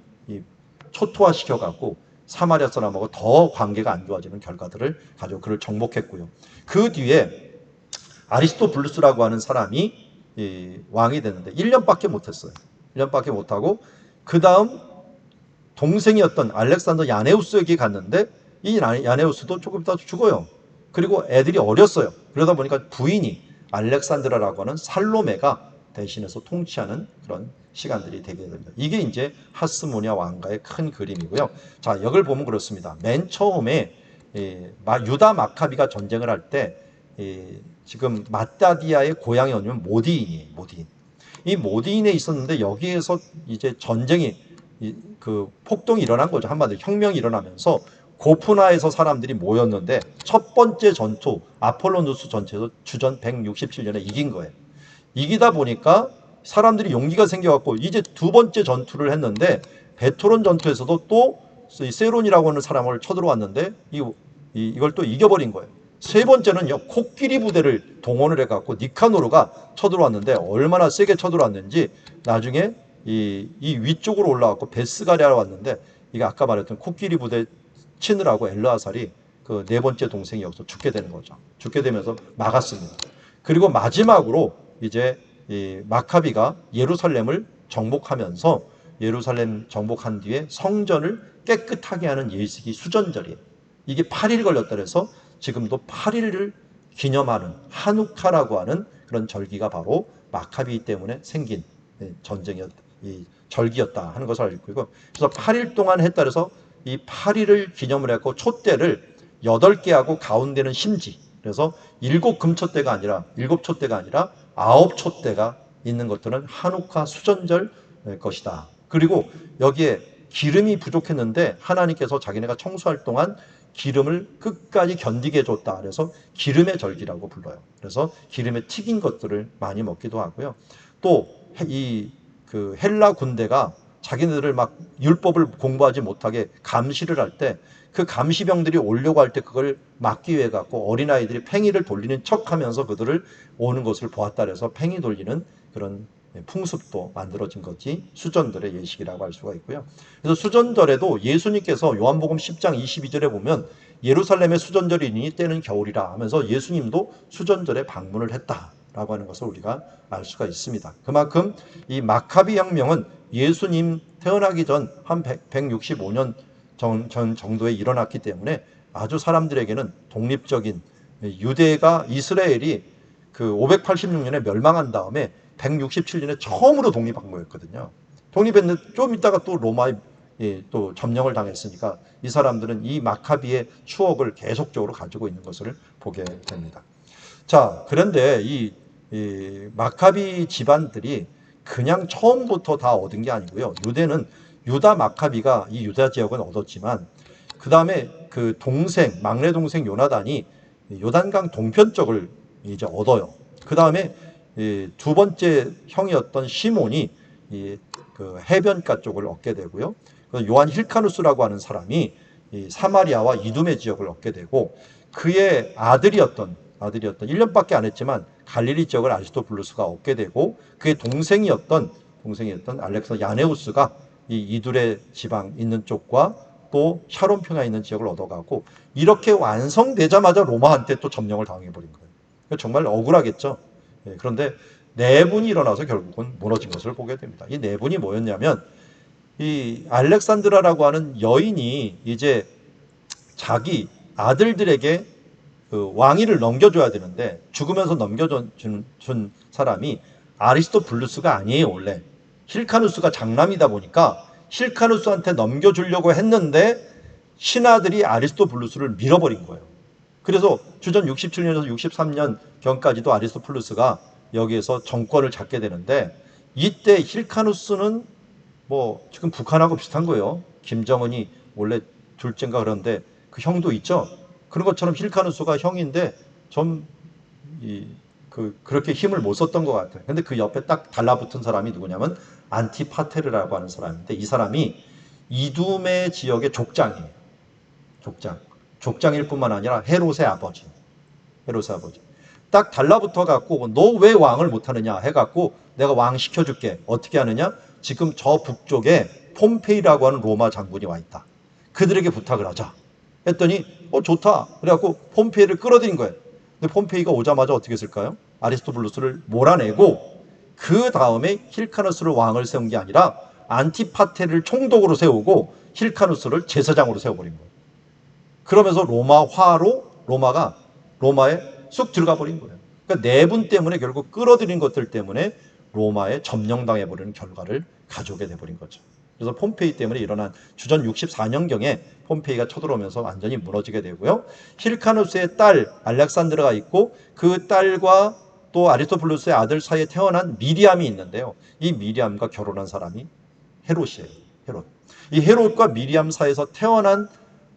초토화시켜 갖고 사마리아 사람하고 더 관계가 안 좋아지는 결과들을 가지고 그를 정복했고요. 그 뒤에 아리스토블루스라고 하는 사람이 왕이 됐는데 1년밖에 못했어요. 1년밖에 못하고 그 다음 동생이었던 알렉산더 야네우스에게 갔는데 이 야네우스도 조금 있다 죽어요. 그리고 애들이 어렸어요. 그러다 보니까 부인이 알렉산드라라고 하는 살로메가 대신해서 통치하는 그런 시간들이 되게 됩니다. 이게 이제 하스모니아 왕가의 큰 그림이고요. 자, 여기를 보면 그렇습니다. 맨 처음에 유다 마카비가 전쟁을 할 때 지금 마따디아의 고향이 어디냐면 모디인이에요. 모디인. 이 모디인에 있었는데 여기에서 이제 전쟁이 그 폭동이 일어난 거죠. 한마디로 혁명이 일어나면서 고프나에서 사람들이 모였는데 첫 번째 전투 아폴로누스 전투에서 주전 167년에 이긴 거예요. 이기다 보니까 사람들이 용기가 생겨갖고 이제 두 번째 전투를 했는데 베토론 전투에서도 또 세론이라고 하는 사람을 쳐들어왔는데 이걸 또 이겨버린 거예요. 세 번째는요, 코끼리 부대를 동원을 해갖고 니카노르가 쳐들어왔는데 얼마나 세게 쳐들어왔는지 나중에 이 위쪽으로 올라왔고 베스가리아로 왔는데 이게 아까 말했던 코끼리 부대 치느라고 엘르아살이 그 네 번째 동생이 여기서 죽게 되는 거죠. 죽게 되면서 막았습니다. 그리고 마지막으로 이제 이 마카비가 예루살렘을 정복하면서 예루살렘 정복한 뒤에 성전을 깨끗하게 하는 예식이 수전절이에요. 이게 8일 걸렸다 그래서 지금도 8일을 기념하는 하누카라고 하는 그런 절기가 바로 마카비 때문에 생긴 절기였다 하는 것을 알고 있고, 그래서 8일 동안 했다 그래서 이 8일을 기념을 했고 촛대를 8개 하고 가운데는 심지, 그래서 7금촛대가 아니라 7촛대가 아니라 9촛대가 있는 것들은 하누카 수전절 것이다. 그리고 여기에 기름이 부족했는데 하나님께서 자기네가 청소할 동안 기름을 끝까지 견디게 해줬다. 그래서 기름의 절기라고 불러요. 그래서 기름에 튀긴 것들을 많이 먹기도 하고요. 또 그 헬라 군대가 자기네들을 막 율법을 공부하지 못하게 감시를 할 때 그 감시병들이 오려고 할 때 그걸 막기 위해 갖고 어린아이들이 팽이를 돌리는 척하면서 그들을 오는 것을 보았다 그래서 팽이 돌리는 그런 풍습도 만들어진 것이 수전절의 예식이라고 할 수가 있고요. 그래서 수전절에도 예수님께서 요한복음 10장 22절에 보면 예루살렘의 수전절이니 때는 겨울이라 하면서 예수님도 수전절에 방문을 했다라고 하는 것을 우리가 알 수가 있습니다. 그만큼 이 마카비 혁명은 예수님 태어나기 전 한 165년 전 정도에 일어났기 때문에 아주 사람들에게는 독립적인 유대가 이스라엘이 그 586년에 멸망한 다음에 167년에 처음으로 독립한 거였거든요. 독립했는데 좀 있다가 또 로마에 또 점령을 당했으니까 이 사람들은 이 마카비의 추억을 계속적으로 가지고 있는 것을 보게 됩니다. 자, 그런데 이 마카비 집안들이 그냥 처음부터 다 얻은 게 아니고요. 유대는 유다 마카비가 이 유다 지역은 얻었지만 그 다음에 그 동생, 막내 동생 요나단이 요단강 동편 쪽을 이제 얻어요. 그 다음에 두 번째 형이었던 시몬이 그 해변가 쪽을 얻게 되고요. 요한 힐카누스라고 하는 사람이 사마리아와 이두메 지역을 얻게 되고 그의 아들이었던 1년밖에 안 했지만 갈릴리 지역을 아리스토블루스가 얻게 되고 그의 동생이었던 알렉산더 야네우스가 이 이두레 지방 있는 쪽과 또 샤론 평야에 있는 지역을 얻어가고 이렇게 완성되자마자 로마한테 또 점령을 당해버린 거예요. 정말 억울하겠죠. 그런데 내분이 일어나서 결국은 무너진 것을 보게 됩니다. 이 내분이 뭐였냐면 이 알렉산드라라고 하는 여인이 이제 자기 아들들에게 그 왕위를 넘겨줘야 되는데 죽으면서 넘겨준 사람이 아리스토블루스가 아니에요. 원래 힐카누스가 장남이다 보니까 힐카누스한테 넘겨주려고 했는데 신하들이 아리스토블루스를 밀어버린 거예요. 그래서 주전 67년에서 63년 경까지도 아리스토블루스가 여기에서 정권을 잡게 되는데, 이때 힐카누스는 뭐 지금 북한하고 비슷한 거예요. 김정은이 원래 둘째인가 그런데 그 형도 있죠. 그런 것처럼 힐카누스가 형인데 좀 그렇게 힘을 못 썼던 것 같아요. 근데 그 옆에 딱 달라붙은 사람이 누구냐면 안티파테르라고 하는 사람인데, 이 사람이 이두메 지역의 족장이에요. 족장일 뿐만 아니라 헤롯의 아버지. 딱 달라붙어 갖고 너 왜 왕을 못하느냐 해갖고 내가 왕 시켜줄게. 어떻게 하느냐? 지금 저 북쪽에 폼페이라고 하는 로마 장군이 와 있다. 그들에게 부탁을 하자. 했더니 좋다. 그래갖고 폼페이를 끌어들인 거예요. 근데 폼페이가 오자마자 어떻게 했을까요? 아리스토블루스를 몰아내고 그 다음에 힐카누스를 왕을 세운 게 아니라 안티파테를 총독으로 세우고 힐카누스를 제사장으로 세워버린 거예요. 그러면서 로마에 쑥 들어가 버린 거예요. 그러니까 내분 때문에 결국 끌어들인 것들 때문에 로마에 점령당해 버리는 결과를 가져오게 돼버린 거죠. 그래서 폼페이 때문에 일어난 주전 64년경에 폼페이가 쳐들어오면서 완전히 무너지게 되고요. 힐카누스의 딸 알렉산드라가 있고 그 딸과 또 아리스토블루스의 아들 사이에 태어난 미리암이 있는데요. 이 미리암과 결혼한 사람이 헤롯이에요. 이 헤롯과 미리암 사이에서 태어난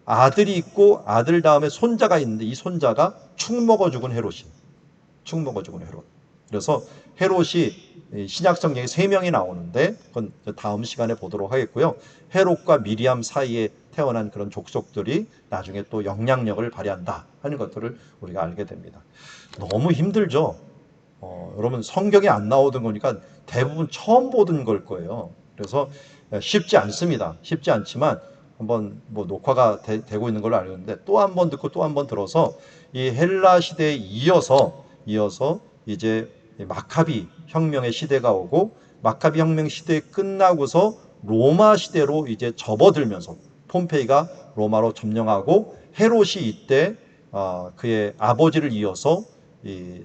아들이 있고 아들 다음에 손자가 있는데, 이 손자가 축 먹어 죽은 헤롯이에요. 그래서 헤롯이 신약 성경에 3명이 나오는데 그건 다음 시간에 보도록 하겠고요. 헤롯과 미리암 사이에 태어난 그런 족속들이 나중에 또 영향력을 발휘한다 하는 것들을 우리가 알게 됩니다. 너무 힘들죠. 여러분 성경에 안 나오던 거니까 대부분 처음 보던 걸 거예요. 그래서 쉽지 않습니다. 쉽지 않지만 한번 뭐 녹화가 되고 있는 걸로 알고 있는데 또 한 번 듣고 또 한 번 들어서 이 헬라 시대에 이어서 이제 마카비 혁명의 시대가 오고, 마카비 혁명 시대 끝나고서 로마 시대로 이제 접어들면서 폼페이가 로마로 점령하고 헤롯이 이때 그의 아버지를 이어서 이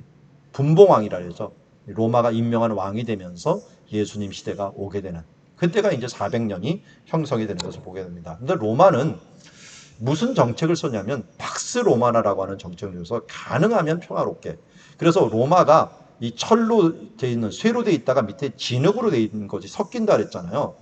분봉왕이라 해서 로마가 임명한 왕이 되면서 예수님 시대가 오게 되는, 그때가 이제 400년이 형성이 되는 것을 보게 됩니다. 근데 로마는 무슨 정책을 썼냐면 팍스 로마나라고 하는 정책을 써서 가능하면 평화롭게. 그래서 로마가 이 철로 돼 있는, 쇠로 돼 있다가 밑에 진흙으로 돼 있는 것이 섞인다 그랬잖아요.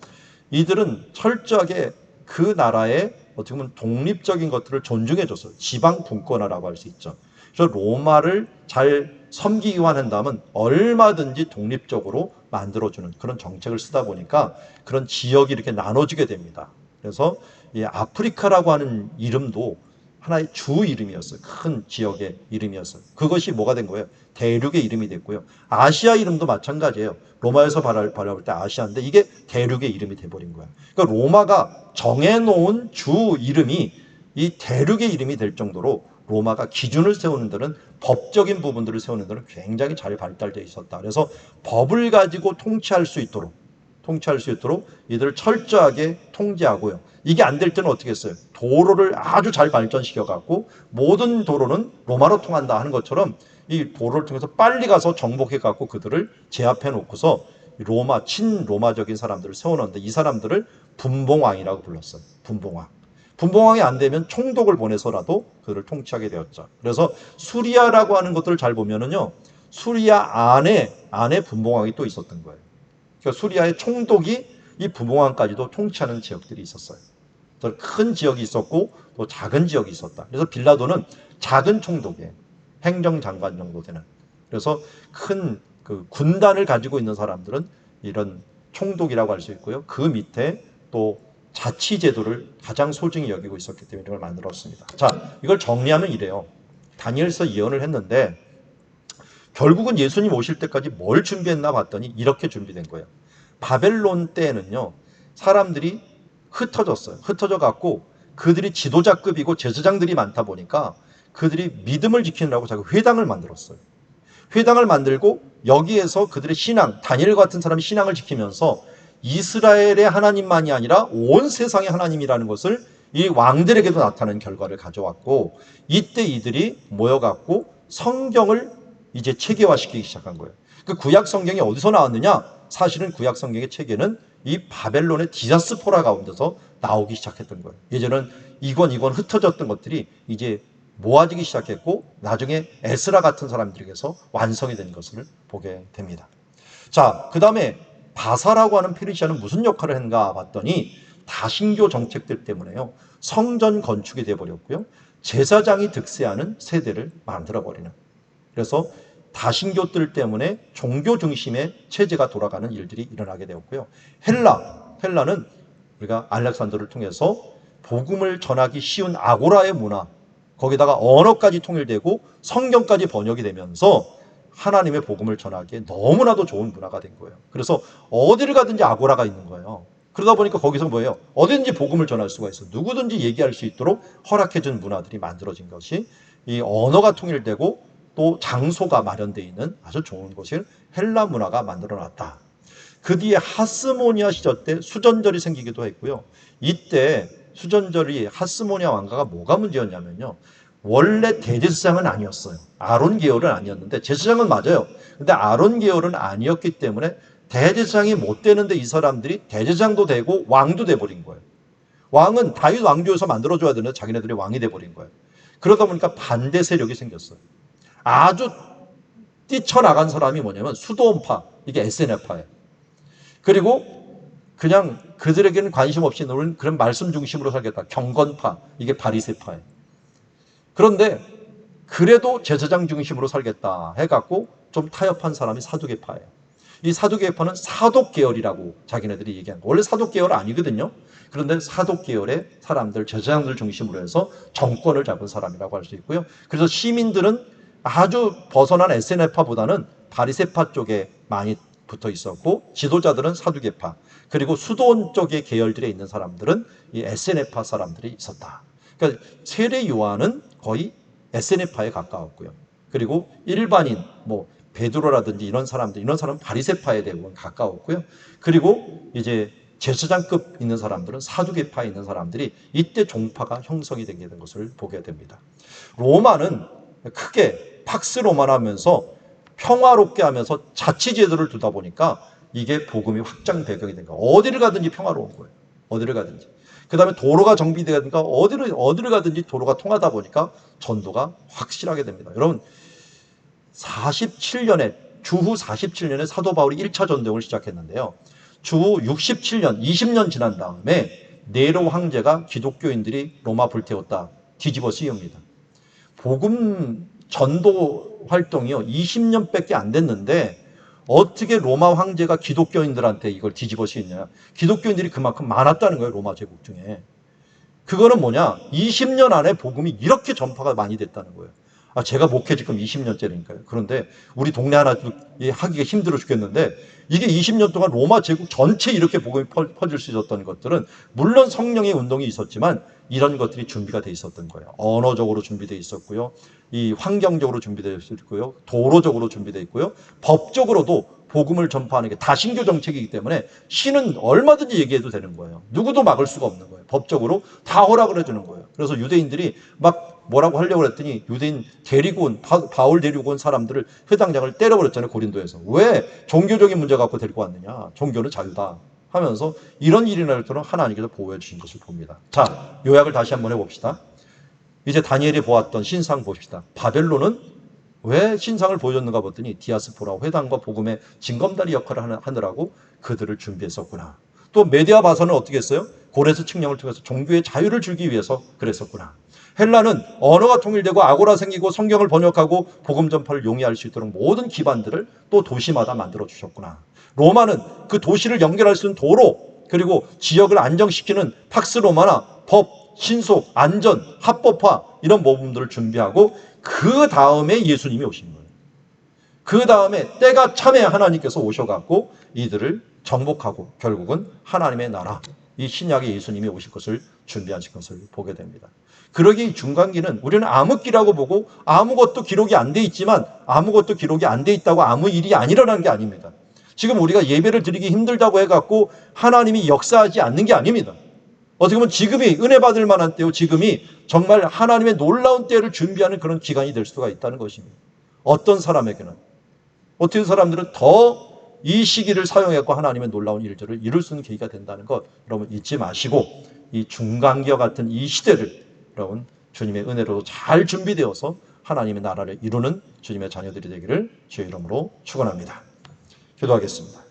이들은 철저하게 그 나라의 어떻게 보면 독립적인 것들을 존중해 줬어요. 지방 분권화라고 할 수 있죠. 그래서 로마를 잘 섬기기만 한다면 얼마든지 독립적으로 만들어주는 그런 정책을 쓰다 보니까 그런 지역이 이렇게 나눠지게 됩니다. 그래서 이 아프리카라고 하는 이름도 하나의 주 이름이었어요. 큰 지역의 이름이었어요. 그것이 뭐가 된 거예요? 대륙의 이름이 됐고요. 아시아 이름도 마찬가지예요. 로마에서 바라볼 때 아시아인데 이게 대륙의 이름이 돼버린 거예요. 그러니까 로마가 정해놓은 주 이름이 이 대륙의 이름이 될 정도로 로마가 기준을 세우는 데는, 법적인 부분들을 세우는 데는 굉장히 잘 발달되어 있었다. 그래서 법을 가지고 통치할 수 있도록 이들을 철저하게 통제하고요. 이게 안 될 때는 어떻게 했어요? 도로를 아주 잘 발전시켜 갖고 모든 도로는 로마로 통한다 하는 것처럼 이 도로를 통해서 빨리 가서 정복해 갖고 그들을 제압해 놓고서 친로마적인 사람들을 세워놓는데, 이 사람들을 분봉왕이라고 불렀어요. 분봉왕이 안 되면 총독을 보내서라도 그들을 통치하게 되었죠. 그래서 수리아라고 하는 것들을 잘 보면은요, 수리아 안에 분봉왕이 또 있었던 거예요. 그러니까 수리아의 총독이 이 분봉왕까지도 통치하는 지역들이 있었어요. 큰 지역이 있었고 또 작은 지역이 있었다. 그래서 빌라도는 작은 총독이에요. 행정장관 정도 되는. 그래서 큰 그 군단을 가지고 있는 사람들은 이런 총독이라고 할 수 있고요. 그 밑에 또 자치제도를 가장 소중히 여기고 있었기 때문에 이걸 만들었습니다. 자, 이걸 정리하면 이래요. 다니엘서 예언을 했는데 결국은 예수님 오실 때까지 뭘 준비했나 봤더니 이렇게 준비된 거예요. 바벨론 때에는요, 사람들이 흩어졌어요. 흩어져 갖고 그들이 지도자급이고 제사장들이 많다 보니까 그들이 믿음을 지키느라고 자기 회당을 만들었어요. 회당을 만들고 여기에서 그들의 신앙, 다니엘 같은 사람이 신앙을 지키면서 이스라엘의 하나님만이 아니라 온 세상의 하나님이라는 것을 이 왕들에게도 나타나는 결과를 가져왔고, 이때 이들이 모여갖고 성경을 이제 체계화시키기 시작한 거예요. 그 구약 성경이 어디서 나왔느냐? 사실은 구약 성경의 체계는 이 바벨론의 디아스포라 가운데서 나오기 시작했던 거예요. 예전은 이건 흩어졌던 것들이 이제 모아지기 시작했고, 나중에 에스라 같은 사람들에게서 완성이 된 것을 보게 됩니다. 자, 그 다음에 바사라고 하는 페르시아는 무슨 역할을 했는가 봤더니, 다신교 정책들 때문에요, 성전 건축이 되어버렸고요, 제사장이 득세하는 세대를 만들어버리는, 그래서 다신교들 때문에 종교 중심의 체제가 돌아가는 일들이 일어나게 되었고요. 헬라는 우리가 알렉산더를 통해서 복음을 전하기 쉬운 아고라의 문화, 거기다가 언어까지 통일되고 성경까지 번역이 되면서 하나님의 복음을 전하기에 너무나도 좋은 문화가 된 거예요. 그래서 어디를 가든지 아고라가 있는 거예요. 그러다 보니까 거기서 뭐예요? 어딘지 복음을 전할 수가 있어. 누구든지 얘기할 수 있도록 허락해준 문화들이 만들어진 것이, 이 언어가 통일되고 또 장소가 마련되어 있는 아주 좋은 곳을 헬라 문화가 만들어놨다. 그 뒤에 하스모니아 시절 때 수전절이 생기기도 했고요. 이때 수전절이 하스모니아 왕가가 뭐가 문제였냐면요, 원래 대제사장은 아니었어요. 아론 계열은 아니었는데, 제사장은 맞아요. 근데 아론 계열은 아니었기 때문에 대제사장이 못 되는데 이 사람들이 대제사장도 되고 왕도 돼버린 거예요. 왕은 다윗 왕조에서 만들어줘야 되는데 자기네들이 왕이 돼버린 거예요. 그러다 보니까 반대 세력이 생겼어요. 아주 뛰쳐나간 사람이 뭐냐면 수도원파, 이게 SNF파예요. 그리고 그냥 그들에게는 관심 없이 노는 그런 말씀 중심으로 살겠다, 경건파, 이게 바리새파예요. 그런데 그래도 제사장 중심으로 살겠다 해갖고 좀 타협한 사람이 사두개파예요. 이 사두개파는 사독 계열이라고 자기네들이 얘기한 거. 원래 사독 계열 아니거든요. 그런데 사독 계열의 사람들, 제사장들 중심으로 해서 정권을 잡은 사람이라고 할 수 있고요. 그래서 시민들은 아주 벗어난 SNF파보다는 바리새파 쪽에 많이 붙어 있었고, 지도자들은 사두개파, 그리고 수도원 쪽의 계열들에 있는 사람들은 이 SNF파 사람들이 있었다. 그러니까 세례 요한은 거의 SNF파에 가까웠고요. 그리고 일반인, 뭐 베드로라든지 이런 사람은 바리새파에 대부분 가까웠고요. 그리고 이제 제사장급 있는 사람들은 사두개파에 있는 사람들이 이때 종파가 형성이 되게 된 것을 보게 됩니다. 로마는 크게 팍스 로마나 하면서 평화롭게 하면서 자치제도를 두다 보니까 이게 복음이 확장 배경이 된 거예요. 어디를 가든지 평화로운 거예요. 어디를 가든지. 그 다음에 도로가 정비되니까 어디를 가든지 도로가 통하다 보니까 전도가 확실하게 됩니다. 여러분, 주후 47년에 사도 바울이 1차 전도를 시작했는데요. 주후 67년, 20년 지난 다음에 네로 황제가 기독교인들이 로마 불태웠다, 뒤집어 씌웁니다. 복음 전도 활동이요, 20년밖에 안 됐는데 어떻게 로마 황제가 기독교인들한테 이걸 뒤집어 씌웠냐. 기독교인들이 그만큼 많았다는 거예요, 로마 제국 중에. 그거는 뭐냐, 20년 안에 복음이 이렇게 전파가 많이 됐다는 거예요. 제가 목회 지금 20년째니까요. 그런데 우리 동네 하나 하기가 힘들어 죽겠는데, 이게 20년 동안 로마 제국 전체 이렇게 복음이 퍼질 수 있었던 것들은 물론 성령의 운동이 있었지만 이런 것들이 준비가 돼 있었던 거예요. 언어적으로 준비되어 있었고요, 이 환경적으로 준비되어 있고요, 도로적으로 준비되어 있고요, 법적으로도 복음을 전파하는 게 다신교 정책이기 때문에 신은 얼마든지 얘기해도 되는 거예요. 누구도 막을 수가 없는 거예요. 법적으로 다 허락을 해주는 거예요. 그래서 유대인들이 막 뭐라고 하려고 했더니 유대인 데리고 온, 바울 데리고 온 사람들을 회당장을 때려버렸잖아요, 고린도에서. 왜 종교적인 문제 갖고 데리고 왔느냐, 종교는 자유다 하면서 이런 일이 날 때는 하나님께서 보호해 주신 것을 봅니다. 자, 요약을 다시 한번 해봅시다. 이제 다니엘이 보았던 신상 봅시다. 바벨론은 왜 신상을 보여줬는가 봤더니 디아스포라, 회당과 복음의 징검다리 역할을 하느라고 그들을 준비했었구나. 또 메디아 바사는 어떻게 했어요? 고레스 칙령을 통해서 종교의 자유를 주기 위해서 그랬었구나. 헬라는 언어가 통일되고 아고라 생기고 성경을 번역하고 복음 전파를 용이할 수 있도록 모든 기반들을 또 도시마다 만들어 주셨구나. 로마는 그 도시를 연결할 수 있는 도로, 그리고 지역을 안정시키는 팍스 로마나 법, 신속, 안전, 합법화, 이런 모범들을 준비하고 그 다음에 예수님이 오신 거예요. 그 다음에 때가 참에 하나님께서 오셔갖고 이들을 정복하고 결국은 하나님의 나라, 이 신약의 예수님이 오실 것을 준비하실 것을 보게 됩니다. 그러기 중간기는 우리는 암흑기라고 보고 아무것도 기록이 안 돼 있지만 아무것도 기록이 안 돼 있다고 아무 일이 안 일어나는 게 아닙니다. 지금 우리가 예배를 드리기 힘들다고 해갖고 하나님이 역사하지 않는 게 아닙니다. 어떻게 보면 지금이 은혜 받을 만한 때요. 지금이 정말 하나님의 놀라운 때를 준비하는 그런 기간이 될 수가 있다는 것입니다. 어떤 사람에게는. 어떤 사람들은 더 이 시기를 사용해서 하나님의 놀라운 일들을 이룰 수 있는 계기가 된다는 것 여러분 잊지 마시고 이 중간기와 같은 이 시대를 여러분 주님의 은혜로 잘 준비되어서 하나님의 나라를 이루는 주님의 자녀들이 되기를 주의 이름으로 축원합니다. 기도하겠습니다.